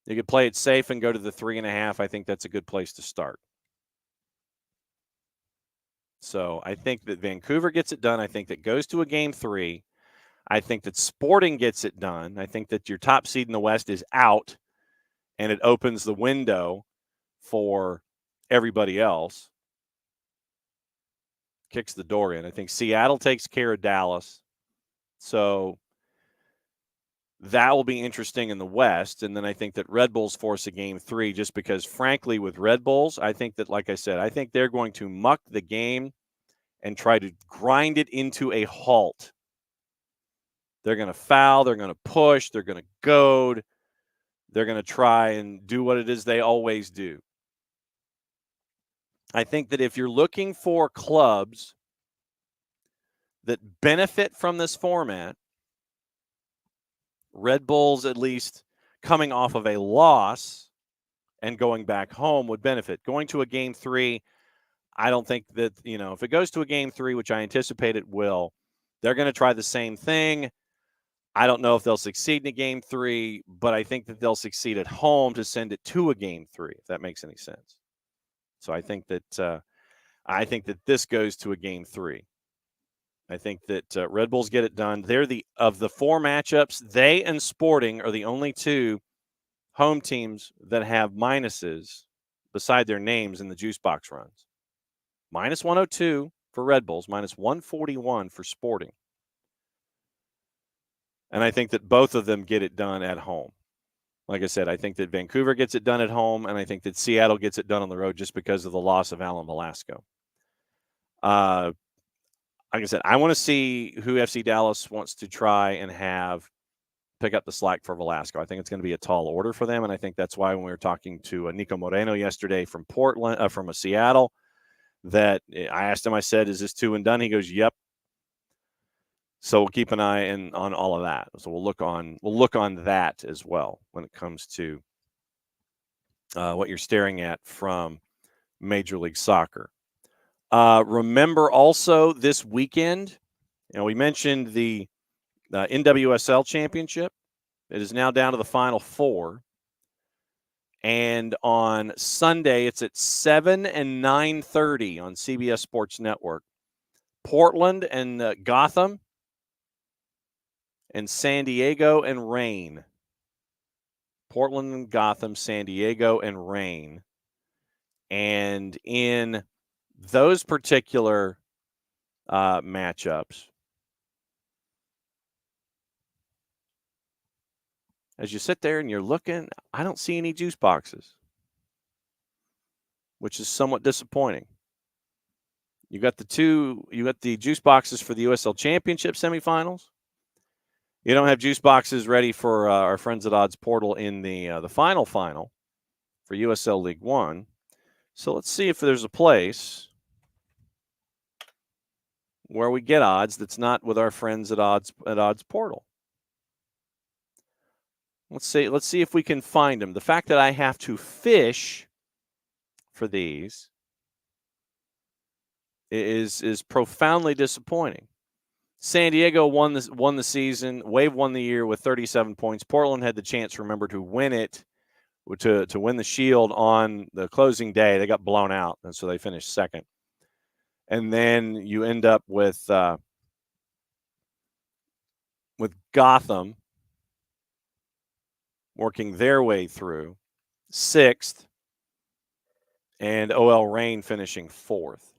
You could play it safe and go to the 3.5. I think that's a good place to start. So I think that Vancouver gets it done. I think that goes to a game 3. I think that Sporting gets it done. I think that your top seed in the West is out, and it opens the window for everybody else. Kicks the door in. I think Seattle takes care of Dallas. So that will be interesting in the West. And then I think that Red Bulls force a game 3 just because, frankly, with Red Bulls, I think that, like I said, I think they're going to muck the game and try to grind it into a halt. They're going to foul. They're going to push. They're going to goad. They're going to try and do what it is they always do. I think that if you're looking for clubs that benefit from this format, Red Bulls, at least coming off of a loss and going back home, would benefit. Going to a game 3, I don't think that, if it goes to a game 3, which I anticipate it will, they're going to try the same thing. I don't know if they'll succeed in a game 3, but I think that they'll succeed at home to send it to a game 3, if that makes any sense. So I think that this goes to a game 3. I think that Red Bulls get it done. They're of the 4 matchups, they and Sporting are the only 2 home teams that have minuses beside their names in the juice box runs. Minus 102 for Red Bulls, minus 141 for Sporting. And I think that both of them get it done at home. Like I said, I think that Vancouver gets it done at home, and I think that Seattle gets it done on the road just because of the loss of Alan Velasco. Like I said, I want to see who FC Dallas wants to try and pick up the slack for Velasco. I think it's going to be a tall order for them, and I think that's why when we were talking to Nico Moreno yesterday from Seattle, that I asked him, I said, is this 2 and done? He goes, yep. So we'll keep an eye on all of that. So we'll look on that as well when it comes to what you're staring at from Major League Soccer. Remember also this weekend, we mentioned the NWSL Championship. It is now down to the Final 4. And on Sunday, it's at 7 and 9:30 on CBS Sports Network. Portland and Gotham and San Diego and Reign. Portland and Gotham, San Diego and Reign. And in those particular matchups, as you sit there and you're looking, I don't see any juice boxes, which is somewhat disappointing. You got the juice boxes for the USL Championship semifinals. You don't have juice boxes ready for our friends at Odds Portal in the final for USL League One. So let's see if there's a place where we get odds that's not with our friends at Odds Portal. Let's see if we can find them. The fact that I have to fish for these is profoundly disappointing. San Diego won the season. Wave won the year with 37 points. Portland had the chance, remember, to win it, to win the Shield on the closing day. They got blown out, and so they finished second. And then you end up with Gotham working their way through 6th, and OL Reign finishing 4th.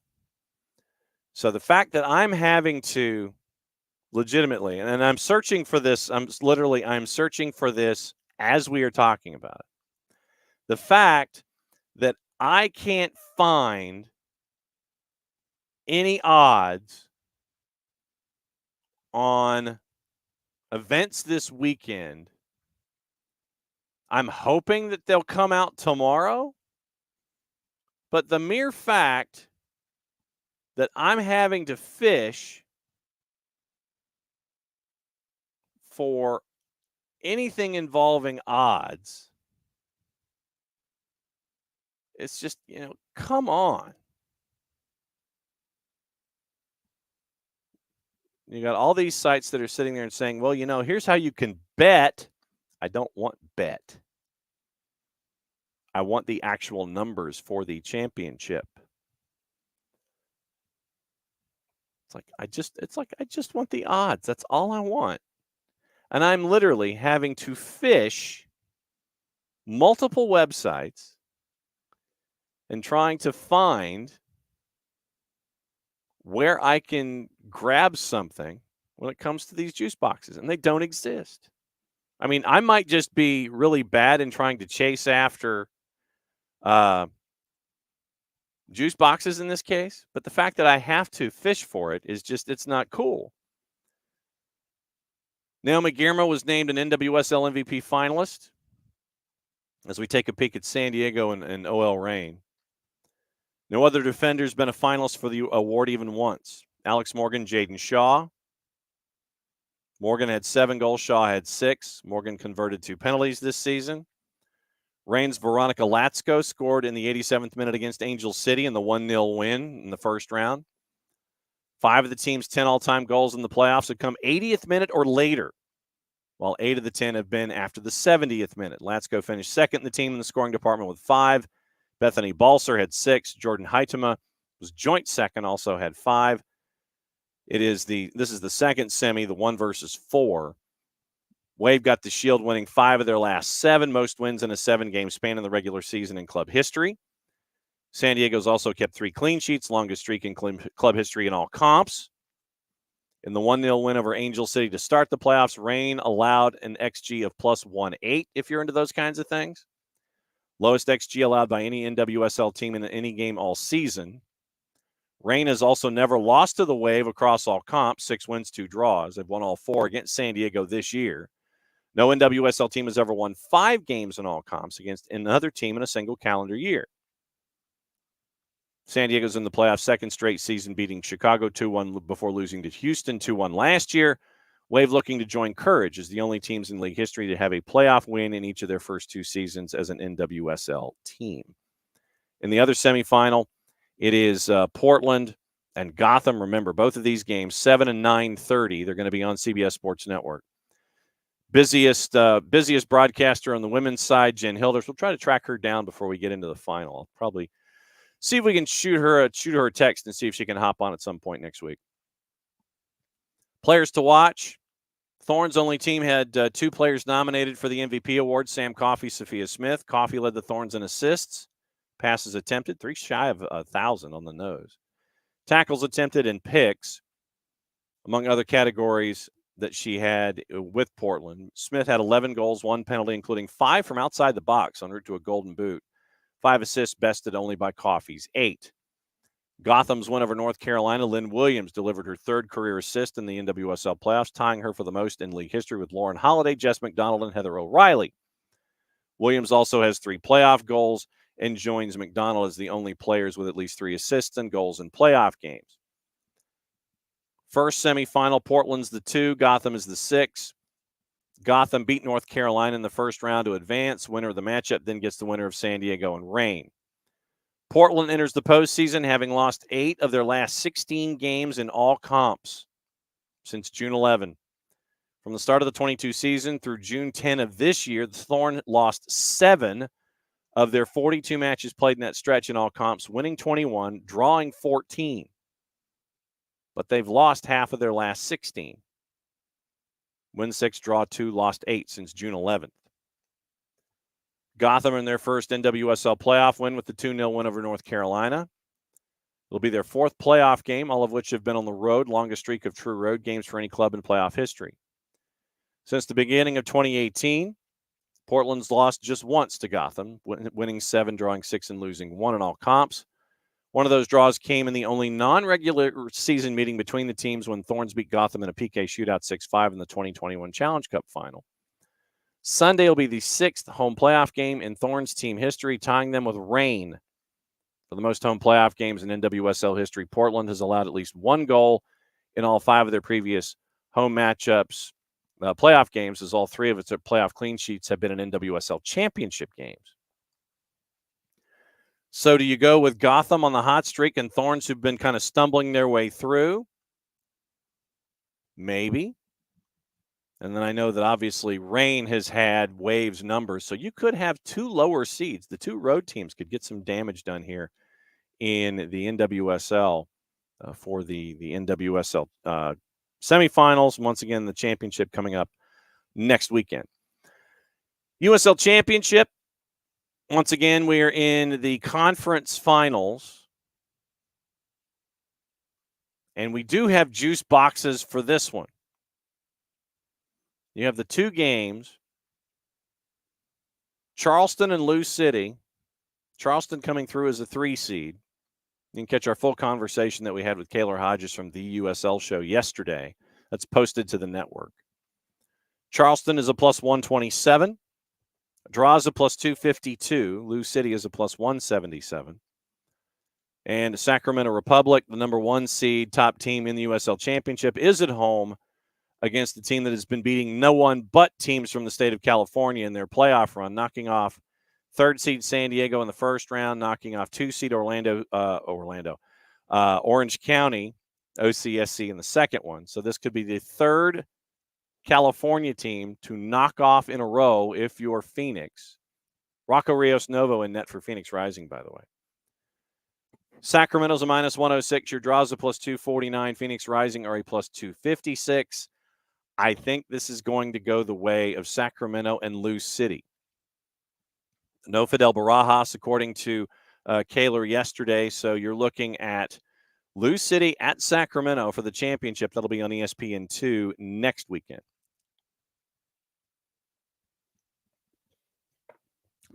So the fact that I'm having to legitimately, and I'm searching for this, I'm searching for this as we are talking about it. The fact that I can't find any odds on events this weekend, I'm hoping that they'll come out tomorrow. But the mere fact that I'm having to fish for anything involving odds. It's just, come on. You got all these sites that are sitting there and saying, well, here's how you can bet. I don't want bet. I want the actual numbers for the championship. I just want the odds. That's all I want. And I'm literally having to fish multiple websites and trying to find where I can grab something when it comes to these juice boxes, and they don't exist. I mean, I might just be really bad in trying to chase after juice boxes in this case, but the fact that I have to fish for it is just, it's not cool. Naomi Guillermo was named an NWSL MVP finalist as we take a peek at San Diego and OL Reign. No other defender's been a finalist for the award even once. Alex Morgan, Jaden Shaw. Morgan had 7 goals. Shaw had 6. Morgan converted 2 penalties this season. Reign's Veronica Latsko scored in the 87th minute against Angel City in the 1-0 win in the first round. 5 of the team's 10 all-time goals in the playoffs have come 80th minute or later, while 8 of the 10 have been after the 70th minute. Latsko finished second in the team in the scoring department with 5. Bethany Balser had 6. Jordan Heitema was joint second, also had 5. This is the second semi, the 1 versus 4. Wave got the Shield winning 5 of their last 7, most wins in a 7-game span in the regular season in club history. San Diego's also kept 3 clean sheets, longest streak in club history in all comps. In the 1-0 win over Angel City to start the playoffs, Reign allowed an XG of plus 1.8 if you're into those kinds of things. Lowest XG allowed by any NWSL team in any game all season. Reign has also never lost to the Wave across all comps, 6 wins, 2 draws. They've won all 4 against San Diego this year. No NWSL team has ever won 5 games in all comps against another team in a single calendar year. San Diego's in the playoffs second straight season, beating Chicago 2-1 before losing to Houston 2-1 last year. Wave looking to join Courage as the only teams in league history to have a playoff win in each of their first 2 seasons as an NWSL team. In the other semifinal, it is Portland and Gotham. Remember, both of these games, 7 and 9:30. They're going to be on CBS Sports Network. Busiest broadcaster on the women's side, Jen Hilders. We'll try to track her down before we get into the final. I'll probably see if we can shoot her a text and see if she can hop on at some point next week. Players to watch. Thorns' only team had 2 players nominated for the MVP award, Sam Coffey, Sophia Smith. Coffey led the Thorns in assists. Passes attempted, 3 shy of 1,000 on the nose. Tackles attempted and picks, among other categories that she had with Portland. Smith had 11 goals, 1 penalty, including 5 from outside the box en route to a golden boot. 5 assists bested only by Coffey's 8. Gotham's win over North Carolina. Lynn Williams delivered her 3rd career assist in the NWSL playoffs, tying her for the most in league history with Lauren Holiday, Jess McDonald, and Heather O'Reilly. Williams also has 3 playoff goals and joins McDonald as the only players with at least 3 assists and goals in playoff games. First semifinal, Portland's the 2, Gotham is the 6. Gotham beat North Carolina in the first round to advance. Winner of the matchup then gets the winner of San Diego and Reign. Portland enters the postseason having lost 8 of their last 16 games in all comps since June 11. From the start of the 22 season through June 10 of this year, the Thorn lost 7 of their 42 matches played in that stretch in all comps, winning 21, drawing 14. But they've lost half of their last 16. Win 6, draw 2, lost 8 since June 11th. Gotham in their first NWSL playoff win with the 2-0 win over North Carolina. It'll be their 4th playoff game, all of which have been on the road, longest streak of true road games for any club in playoff history. Since the beginning of 2018, Portland's lost just once to Gotham, winning 7, drawing 6, and losing 1 in all comps. One of those draws came in the only non-regular season meeting between the teams when Thorns beat Gotham in a PK shootout 6-5 in the 2021 Challenge Cup final. Sunday will be the 6th home playoff game in Thorns team history, tying them with Reign For the most home playoff games in NWSL history, Portland has allowed at least one goal in all 5 of their previous home matchups. Playoff games, as all 3 of its playoff clean sheets have been in NWSL championship games. So do you go with Gotham on the hot streak and Thorns, who've been kind of stumbling their way through? Maybe. And then I know that obviously Reign has had Waves numbers, so you could have 2 lower seeds. The 2 road teams could get some damage done here in the NWSL for the NWSL semifinals. Once again, the championship coming up next weekend. USL Championship. Once again, we are in the conference finals. And we do have juice boxes for this one. You have the 2 games. Charleston and Lou City. Charleston coming through as a 3 seed. You can catch our full conversation that we had with Kaylor Hodges from the USL show yesterday. That's posted to the network. Charleston is a plus 127. Draw is a plus 252. Lou City is a plus 177. And Sacramento Republic, the number 1 seed, top team in the USL Championship, is at home against a team that has been beating no one but teams from the state of California in their playoff run, knocking off 3rd seed San Diego in the first round, knocking off 2 seed Orange County, OCSC in the second one. So this could be the 3rd California team to knock off in a row if you're Phoenix. Rocco Rios Novo in net for Phoenix Rising, by the way. Sacramento's a minus 106. Your draws a plus 249. Phoenix Rising are a plus 256. I think this is going to go the way of Sacramento and Lou City. No Fidel Barajas, according to Kaylor yesterday. So you're looking at Lou City at Sacramento for the championship. That'll be on ESPN2 next weekend.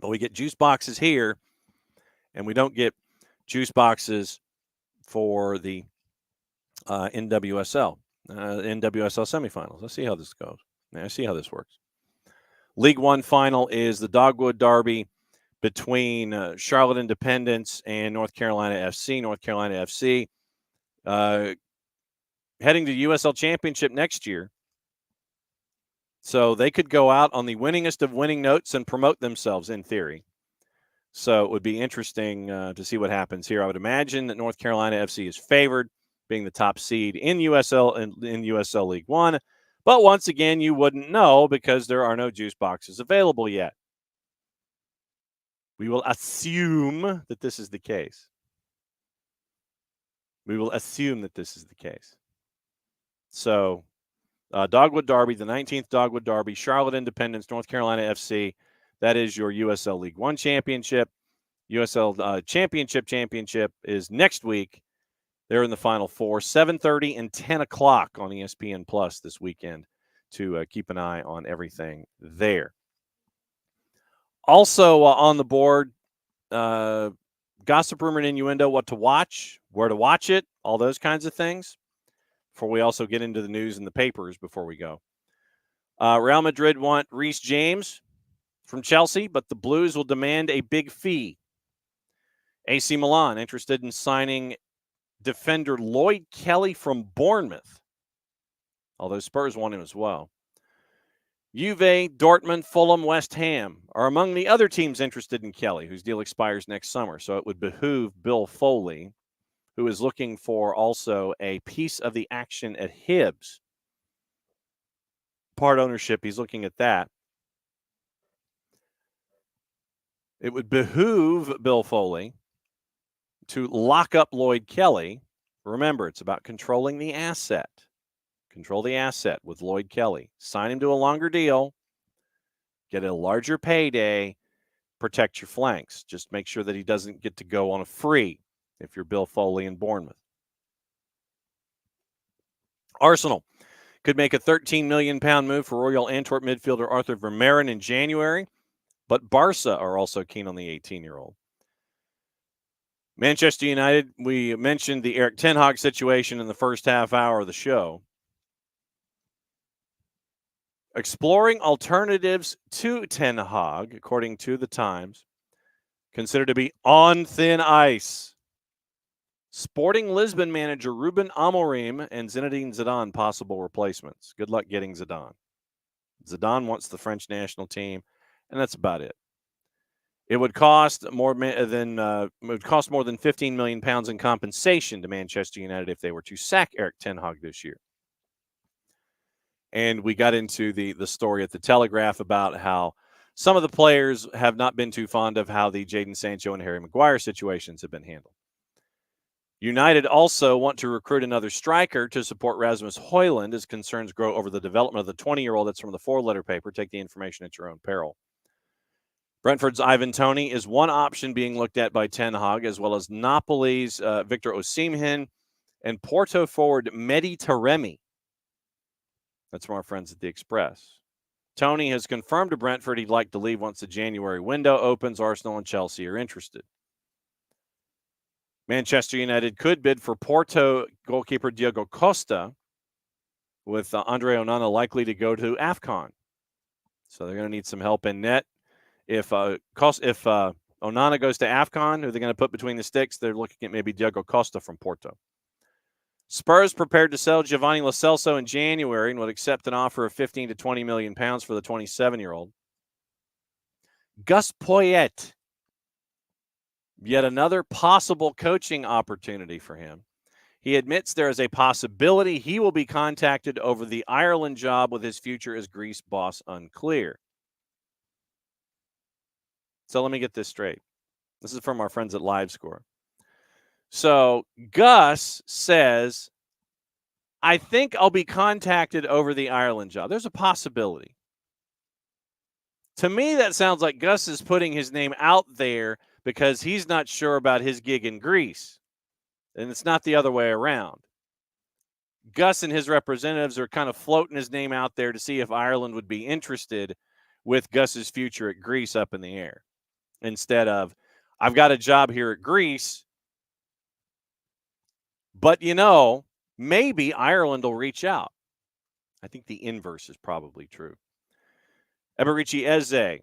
But we get juice boxes here, and we don't get juice boxes for the NWSL semifinals. Let's see how this goes. Let's see how this works. League One final is the Dogwood Derby between Charlotte Independence and North Carolina FC. North Carolina FC heading to the USL Championship next year. So they could go out on the winningest of winning notes and promote themselves in theory. So it would be interesting to see what happens here. I would imagine that North Carolina FC is favored, being the top seed in USL in USL League One. But once again, you wouldn't know because there are no juice boxes available yet. We will assume that this is the case. So, Dogwood Derby, the 19th Dogwood Derby, Charlotte Independence, North Carolina FC. That is your USL League One championship. USL championship is next week. They're in the Final Four, 7:30 and 10 o'clock on ESPN Plus this weekend to keep an eye on everything there. Also on the board, gossip, rumor, and innuendo, what to watch, where to watch it, all those kinds of things. Before we also get into the news and the papers before we go. Real Madrid want Reece James from Chelsea, but the Blues will demand a big fee. AC Milan interested in signing defender Lloyd Kelly from Bournemouth, although Spurs want him as well. Juve, Dortmund, Fulham, West Ham are among the other teams interested in Kelly, whose deal expires next summer. So it would behoove Bill Foley, who is looking for also a piece of the action at Hibs. Part ownership, he's looking at that. It would behoove Bill Foley to lock up Lloyd Kelly. Remember, it's about controlling the asset. Control the asset with Lloyd Kelly. Sign him to a longer deal. Get a larger payday. Protect your flanks. Just make sure that he doesn't get to go on a free if you're Bill Foley in Bournemouth. Arsenal could make a £13 million move for Royal Antwerp midfielder Arthur Vermeeren in January, but Barca are also keen on the 18-year-old. Manchester United, we mentioned the Erik ten Hag situation in the first half hour of the show. Exploring alternatives to Ten Hag, according to the Times. considered to be on thin ice. Sporting Lisbon manager Ruben Amorim and Zinedine Zidane possible replacements. Good luck getting Zidane. Zidane wants the French national team, and that's about it. It would cost more than 15 million pounds in compensation to Manchester United if they were to sack Erik ten Hag this year. And we got into the story at the Telegraph about how some of the players have not been too fond of how the Jadon Sancho and Harry Maguire situations have been handled. United also want to recruit another striker to support Rasmus Højlund as concerns grow over the development of the 20-year-old. That's from the four-letter paper. Take the information at your own peril. Brentford's Ivan Toney is one option being looked at by Ten Hag, as well as Napoli's Victor Osimhen and Porto forward Mehdi Taremi. That's from our friends at the Express. Toney has confirmed to Brentford he'd like to leave once the January window opens. Arsenal and Chelsea are interested. Manchester United could bid for Porto goalkeeper Diogo Costa, with Andre Onana likely to go to AFCON. So they're going to need some help in net. If Onana goes to AFCON, who they're going to put between the sticks, they're looking at maybe Diogo Costa from Porto. Spurs prepared to sell Giovanni Lo Celso in January and would accept an offer of 15 to 20 million pounds for the 27-year-old. Gus Poyet, yet another possible coaching opportunity for him. He admits there is a possibility he will be contacted over the Ireland job, with his future as Greece boss unclear. So let me get this straight. This is from our friends at LiveScore. So Gus says, I think I'll be contacted over the Ireland job. There's a possibility. To me, that sounds like Gus is putting his name out there because he's not sure about his gig in Greece. And it's not the other way around. Gus and his representatives are kind of floating his name out there to see if Ireland would be interested, with Gus's future at Greece up in the air. Instead of, I've got a job here at Greece, but, maybe Ireland will reach out. I think the inverse is probably true. Eberechi Eze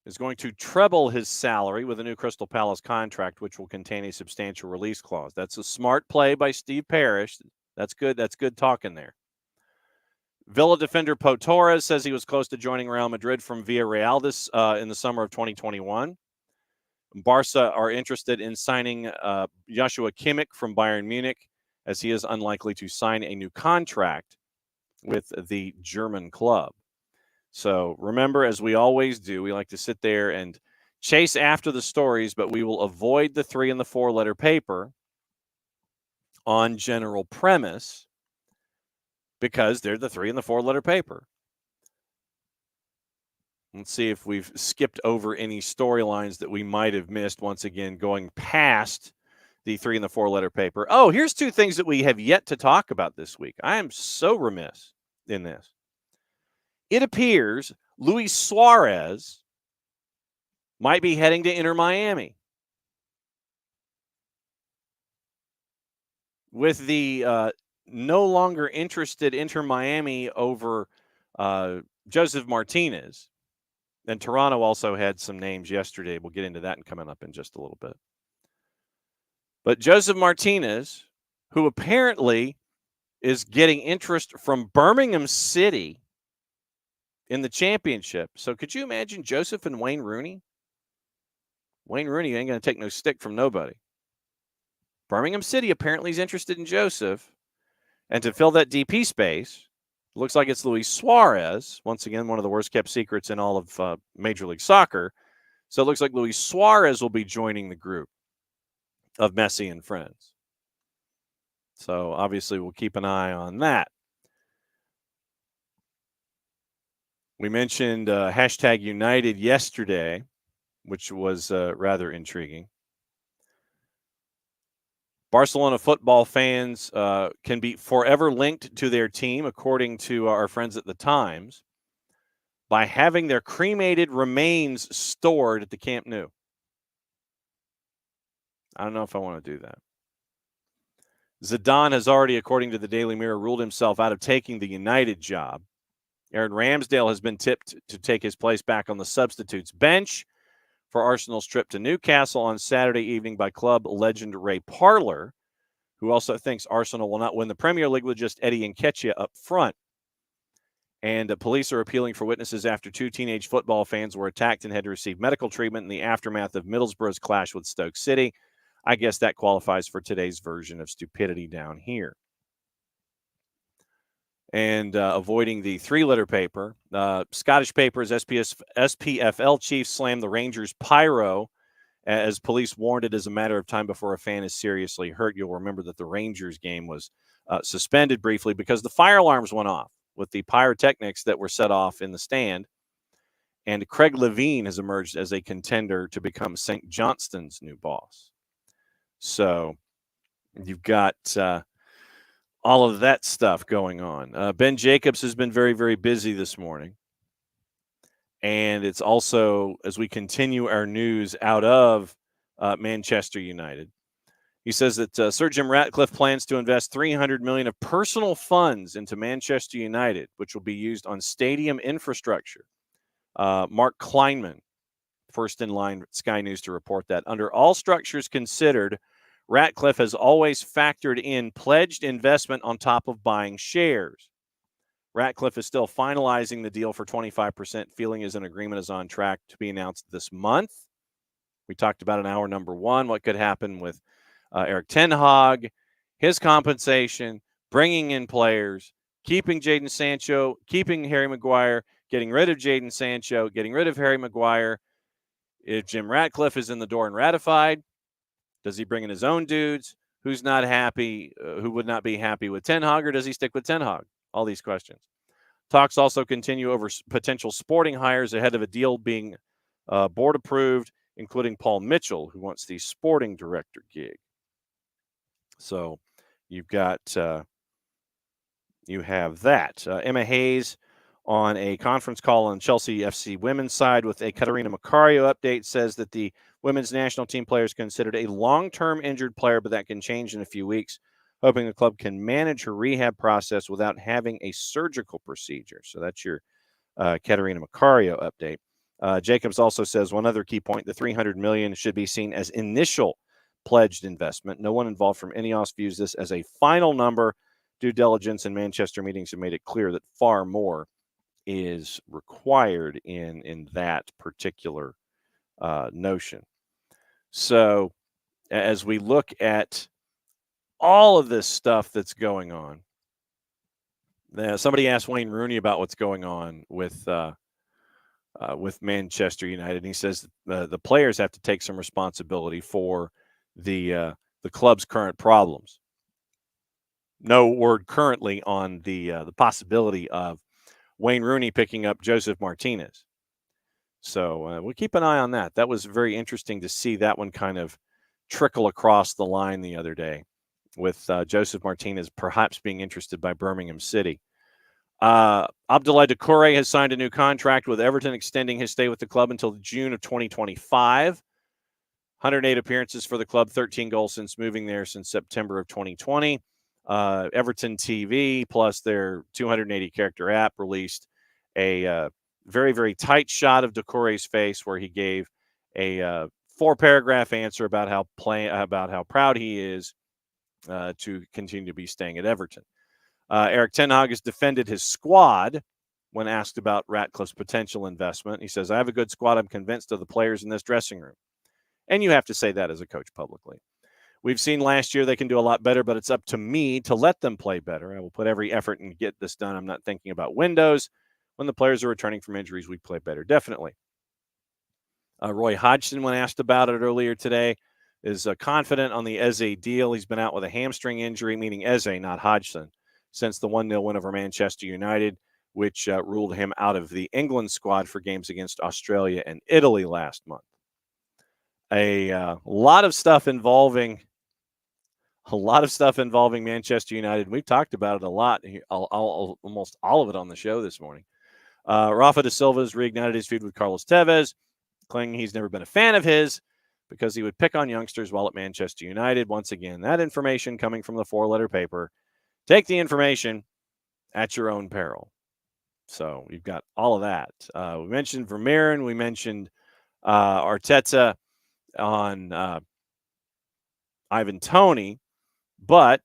is going to treble his salary with a new Crystal Palace contract, which will contain a substantial release clause. That's a smart play by Steve Parrish. That's good. That's good talking there. Villa defender Pau Torres says he was close to joining Real Madrid from Villarreal in the summer of 2021. Barca are interested in signing Joshua Kimmich from Bayern Munich, as he is unlikely to sign a new contract with the German club. So remember, as we always do, we like to sit there and chase after the stories, but we will avoid the 3 and the 4-letter paper on general premise because they're the 3 and the 4-letter paper. Let's see if we've skipped over any storylines that we might have missed, once again, going past the 3 and the 4-letter paper. Oh, here's 2 things that we have yet to talk about this week. I am so remiss in this. It appears Luis Suarez might be heading to Inter Miami. With the no longer interested Inter Miami over Joseph Martinez. And Toronto also had some names yesterday. We'll get into that coming up in just a little bit. But Joseph Martinez, who apparently is getting interest from Birmingham City in the championship. So could you imagine Joseph and Wayne Rooney? Wayne Rooney ain't going to take no stick from nobody. Birmingham City apparently is interested in Joseph. And to fill that DP space, looks like it's Luis Suarez. Once again, one of the worst kept secrets in all of Major League Soccer. So it looks like Luis Suarez will be joining the group of Messi and friends. So obviously we'll keep an eye on that. We mentioned hashtag United yesterday, which was rather intriguing. Barcelona football fans can be forever linked to their team, according to our friends at the Times, by having their cremated remains stored at the Camp Nou. I don't know if I want to do that. Zidane has already, according to the Daily Mirror, ruled himself out of taking the United job. Aaron Ramsdale has been tipped to take his place back on the substitutes bench, for Arsenal's trip to Newcastle on Saturday evening by club legend Ray Parlour, who also thinks Arsenal will not win the Premier League with just Eddie Nketiah up front. And police are appealing for witnesses after 2 teenage football fans were attacked and had to receive medical treatment in the aftermath of Middlesbrough's clash with Stoke City. I guess that qualifies for today's version of stupidity down here. And avoiding the 3-letter paper, Scottish papers, SPFL chief slammed the Rangers' pyro as police warned it is a matter of time before a fan is seriously hurt. You'll remember that the Rangers game was suspended briefly because the fire alarms went off with the pyrotechnics that were set off in the stand. And Craig Levine has emerged as a contender to become St. Johnston's new boss. So you've got all of that stuff going on. Ben Jacobs has been very, very busy this morning. And it's also, as we continue our news out of Manchester United, he says that Sir Jim Ratcliffe plans to invest $300 million of personal funds into Manchester United, which will be used on stadium infrastructure. Mark Kleinman, first in line at Sky News to report that. Under all structures considered, Ratcliffe has always factored in pledged investment on top of buying shares. Ratcliffe is still finalizing the deal for 25%, feeling as an agreement is on track to be announced this month. We talked about in hour number 1 what could happen with Eric Ten Hag, his compensation, bringing in players, keeping Jadon Sancho, keeping Harry Maguire, getting rid of Jadon Sancho, getting rid of Harry Maguire. If Jim Ratcliffe is in the door and ratified, does he bring in his own dudes? Who's not happy? Who would not be happy with Ten Hag, or does he stick with Ten Hag? All these questions. Talks also continue over potential sporting hires ahead of a deal being board approved, including Paul Mitchell, who wants the sporting director gig. So you've got you have that. Emma Hayes on a conference call on Chelsea FC women's side with a Caterina Macario update says that the women's national team player is considered a long-term injured player, but that can change in a few weeks, hoping the club can manage her rehab process without having a surgical procedure. So that's your Caterina Macario update. Jacobs also says one other key point, the $300 million should be seen as initial pledged investment. No one involved from Ineos views this as a final number. Due diligence and Manchester meetings have made it clear that far more is required in that particular notion. So as we look at all of this stuff that's going on, somebody asked Wayne Rooney about what's going on with Manchester United, and he says the players have to take some responsibility for the club's current problems. No word currently on the possibility of Wayne Rooney picking up Joseph Martinez. So we'll keep an eye on that. That was very interesting to see that one kind of trickle across the line the other day with Joseph Martinez perhaps being interested by Birmingham City. Abdoulaye Doucouré has signed a new contract with Everton, extending his stay with the club until June of 2025. 108 appearances for the club, 13 goals since moving there since September of 2020. Everton TV plus their 280-character app released a very, very tight shot of Doucouré's face where he gave a 4-paragraph answer about how proud he is to continue to be staying at Everton. Eric Ten Hag has defended his squad when asked about Ratcliffe's potential investment. He says, I have a good squad. I'm convinced of the players in this dressing room. And you have to say that as a coach publicly. We've seen last year they can do a lot better, but it's up to me to let them play better. I will put every effort and get this done. I'm not thinking about windows. When the players are returning from injuries, we play better, definitely. Roy Hodgson, when asked about it earlier today, is confident on the Eze deal. He's been out with a hamstring injury, meaning Eze, not Hodgson, since the 1-0 win over Manchester United, which ruled him out of the England squad for games against Australia and Italy last month. A lot of stuff involving Manchester United. We've talked about it a lot, almost all of it on the show this morning. Rafa da Silva has reignited his feud with Carlos Tevez, claiming he's never been a fan of his because he would pick on youngsters while at Manchester United. Once again, that information coming from the 4-letter paper. Take the information at your own peril. So we've got all of that. We mentioned Vermeeren. We mentioned Arteta on Ivan Toney, but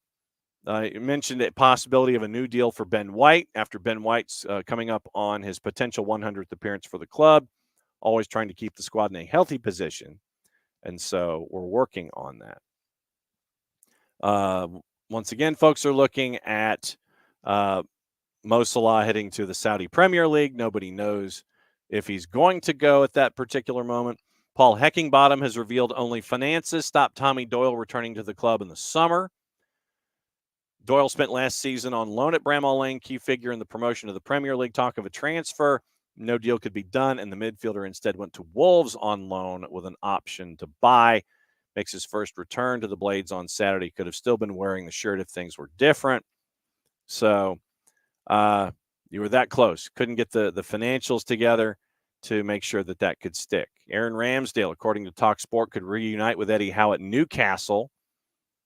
you mentioned a possibility of a new deal for Ben White after Ben White's coming up on his potential 100th appearance for the club, always trying to keep the squad in a healthy position. And so we're working on that. Once again, folks are looking at Mo Salah heading to the Saudi Premier League. Nobody knows if he's going to go at that particular moment. Paul Heckingbottom has revealed only finances stopped Tommy Doyle returning to the club in the summer. Doyle spent last season on loan at Bramall Lane, key figure in the promotion of the Premier League. Talk of a transfer. No deal could be done, and the midfielder instead went to Wolves on loan with an option to buy. Makes his first return to the Blades on Saturday. Could have still been wearing the shirt if things were different. So you were that close. Couldn't get the financials together to make sure that could stick. Aaron Ramsdale, according to TalkSport, could reunite with Eddie Howe at Newcastle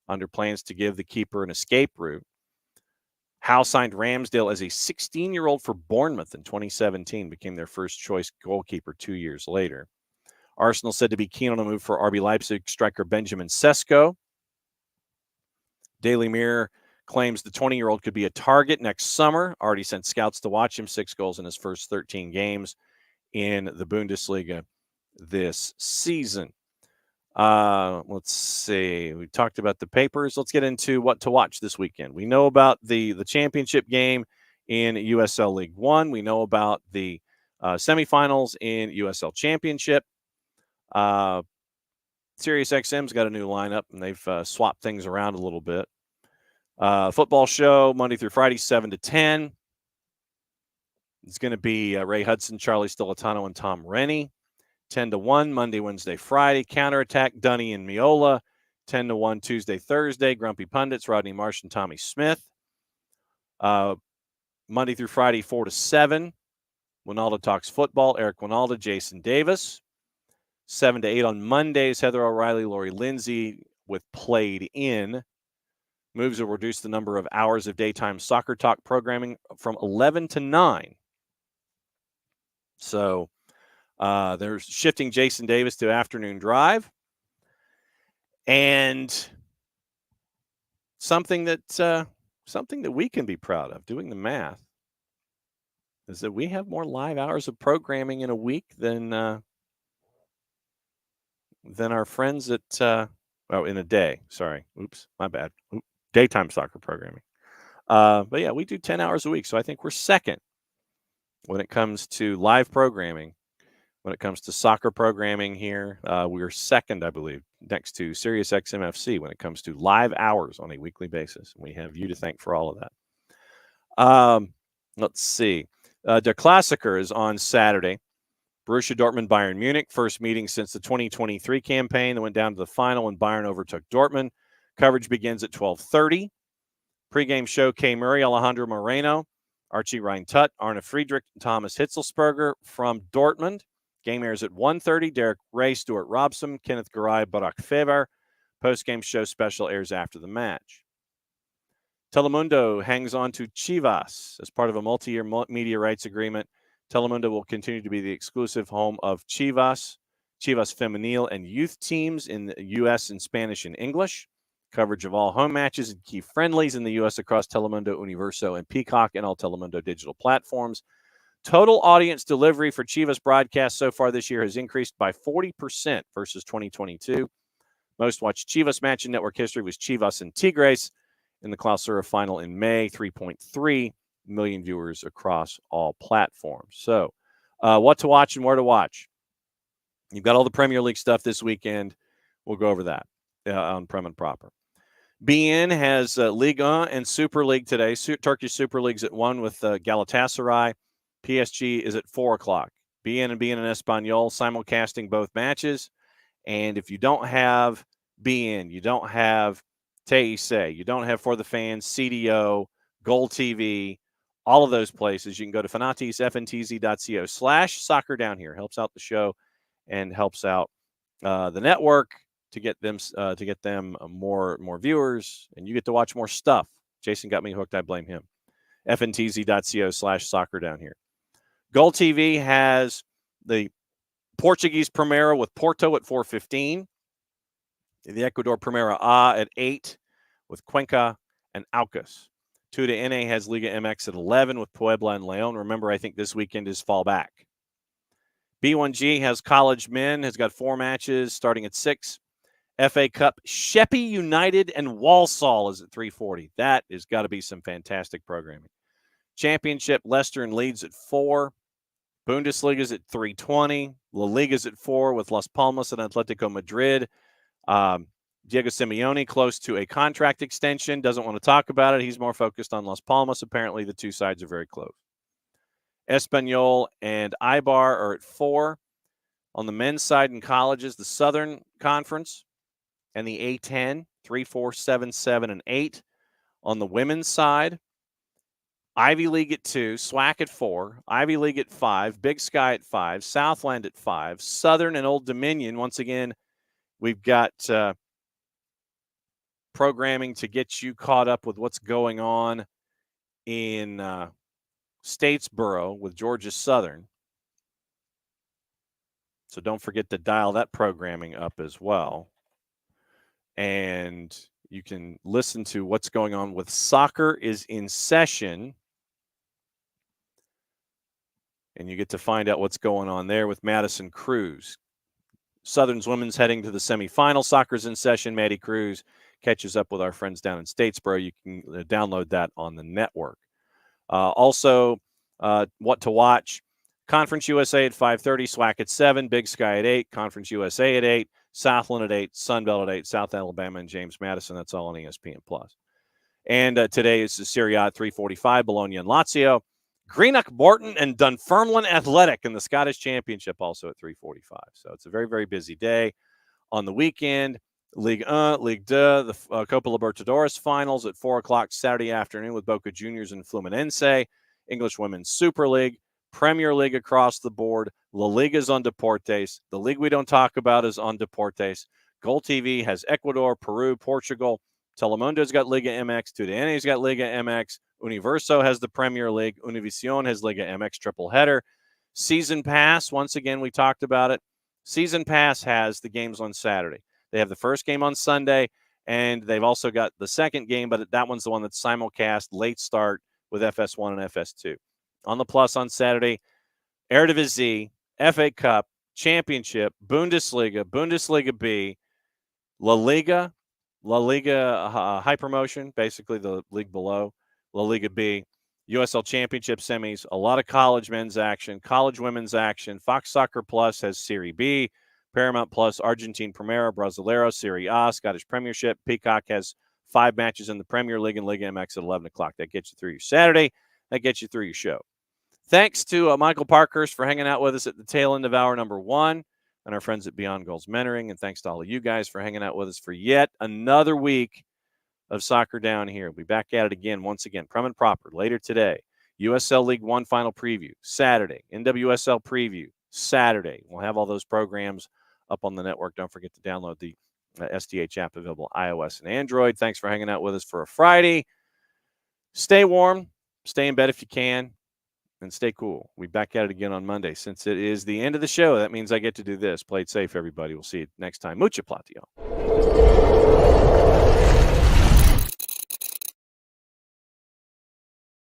under plans to give the keeper an escape route. Howe signed Ramsdale as a 16-year-old for Bournemouth in 2017, became their first choice goalkeeper 2 years later. Arsenal said to be keen on a move for RB Leipzig striker Benjamin Sesko. Daily Mirror claims the 20-year-old could be a target next summer. Already sent scouts to watch him. 6 goals in his first 13 games in the Bundesliga this season. Let's see. We talked about the papers. Let's get into what to watch this weekend. We know about the championship game in USL League One. We know about the semifinals in USL Championship. SiriusXM's got a new lineup, and they've swapped things around a little bit. Football show Monday through Friday, 7 to 10. It's going to be Ray Hudson, Charlie Stilitano, and Tom Rennie. 10 to 1, Monday, Wednesday, Friday. Counterattack, Dunny and Miola. 10 to 1, Tuesday, Thursday. Grumpy Pundits, Rodney Marsh and Tommy Smith. Monday through Friday, 4 to 7. Winalda Talks Football, Eric Winalda, Jason Davis. 7 to 8 on Mondays, Heather O'Reilly, Lori Lindsay with Played In. Moves will reduce the number of hours of daytime soccer talk programming from 11 to 9. So they're shifting Jason Davis to afternoon drive. And something that we can be proud of, doing the math, is that we have more live hours of programming in a week than our friends at in a day. Sorry. Oops, my bad. Daytime soccer programming. But yeah, we do 10 hours a week. So I think we're second when it comes to live programming. When it comes to soccer programming here, we're second, I believe, next to SiriusXM FC when it comes to live hours on a weekly basis. We have you to thank for all of that. Let's see. Der Klassiker is on Saturday. Borussia Dortmund, Bayern Munich, first meeting since the 2023 campaign that went down to the final when Bayern overtook Dortmund. Coverage begins at 12:30. Pre-game show, Kay Murray, Alejandro Moreno, Archie Rhine-Tutt, Arne Friedrich, and Thomas Hitzelsperger from Dortmund. Game airs at 1:30. Derek Ray, Stuart Robson, Kenneth Garay, Barak Fever. Post-game show special airs after the match. Telemundo hangs on to Chivas as part of a multi-year media rights agreement. Telemundo will continue to be the exclusive home of Chivas Femenil and youth teams in the U.S. in Spanish and English. Coverage of all home matches and key friendlies in the U.S. across Telemundo, Universo, and Peacock and all Telemundo digital platforms. Total audience delivery for Chivas broadcasts so far this year has increased by 40% versus 2022. Most watched Chivas match in network history was Chivas and Tigres in the Clausura final in May. 3.3 million viewers across all platforms. So what to watch and where to watch. You've got all the Premier League stuff this weekend. We'll go over that on Prem and Proper. BN has Ligue 1 and Super League today. Turkish Super League's at 1 with Galatasaray. PSG is at 4 o'clock. BN and Espanyol simulcasting both matches. And if you don't have BN, you don't have TIC, you don't have For the Fans, CDO, Gold TV, all of those places, you can go to fntz.co/soccer down here. Helps out the show and helps out the network to get them more viewers, and you get to watch more stuff. Jason got me hooked. I blame him. fntz.co/soccer down here. Gold TV has the Portuguese Primera with Porto at 4:15. The Ecuador Primera A at 8 with Cuenca and Aucas. 2 to NA has Liga MX at 11 with Puebla and León. Remember, I think this weekend is fall back. B1G has College Men, has got 4 matches starting at 6. FA Cup, Sheppey United and Walsall is at 3:40. That has got to be some fantastic programming. Championship, Leicester and Leeds at 4. Bundesliga's at 3:20. La Liga's at 4 with Las Palmas and Atletico Madrid. Diego Simeone close to a contract extension. Doesn't want to talk about it. He's more focused on Las Palmas. Apparently, the two sides are very close. Espanyol and Eibar are at 4. On the men's side in colleges, the Southern Conference and the A10, 3, 4, 7, 7, and 8. On the women's side, Ivy League at 2, SWAC at 4, Ivy League at 5, Big Sky at 5, Southland at 5, Southern and Old Dominion. Once again, we've got programming to get you caught up with what's going on in Statesboro with Georgia Southern. So don't forget to dial that programming up as well. And you can listen to what's going on with Soccer is in Session. And you get to find out what's going on there with Madison Cruz. Southern's women's heading to the semifinal. Soccer's in Session. Maddie Cruz catches up with our friends down in Statesboro. You can download that on the network. Also, what to watch. Conference USA at 5:30, SWAC at 7, Big Sky at 8, Conference USA at 8, Southland at 8, Sunbelt at 8, South Alabama and James Madison. That's all on ESPN+. And today is the Serie A at 3:45, Bologna and Lazio. Greenock Morton and Dunfermline Athletic in the Scottish Championship also at 3:45. So it's a very, very busy day. On the weekend, Ligue 1, Ligue 2, the Copa Libertadores finals at 4 o'clock Saturday afternoon with Boca Juniors and Fluminense. English Women's Super League, Premier League across the board. La Liga's on Deportes. The league we don't talk about is on Deportes. Goal TV has Ecuador, Peru, Portugal. Telemundo's got Liga MX. TUDN's got Liga MX. Universo has the Premier League. Univision has Liga MX triple header. Season Pass, once again, we talked about it. Season Pass has the games on Saturday. They have the first game on Sunday, and they've also got the second game, but that one's the one that's simulcast, late start with FS1 and FS2. On the Plus on Saturday, Eredivisie, FA Cup, Championship, Bundesliga, Bundesliga B, La Liga High Promotion, basically the league below, La Liga B, USL Championship semis, a lot of college men's action, college women's action. Fox Soccer Plus has Serie B, Paramount Plus, Argentine Primera, Brasileiro, Serie A, Scottish Premiership. Peacock has 5 matches in the Premier League and Liga MX at 11 o'clock. That gets you through your Saturday. That gets you through your show. Thanks to Michael Parkhurst for hanging out with us at the tail end of hour number 1, and our friends at Beyond Goals Mentoring. And thanks to all of you guys for hanging out with us for yet another week of Soccer Down Here. We'll be back at it again, once again, prim and proper, later today. USL League 1 final preview, Saturday. NWSL preview, Saturday. We'll have all those programs up on the network. Don't forget to download the SDH app available iOS and Android. Thanks for hanging out with us for a Friday. Stay warm. Stay in bed if you can. And stay cool. We'll be back at it again on Monday. Since it is the end of the show, that means I get to do this. Play it safe, everybody. We'll see you next time. Mucha platio.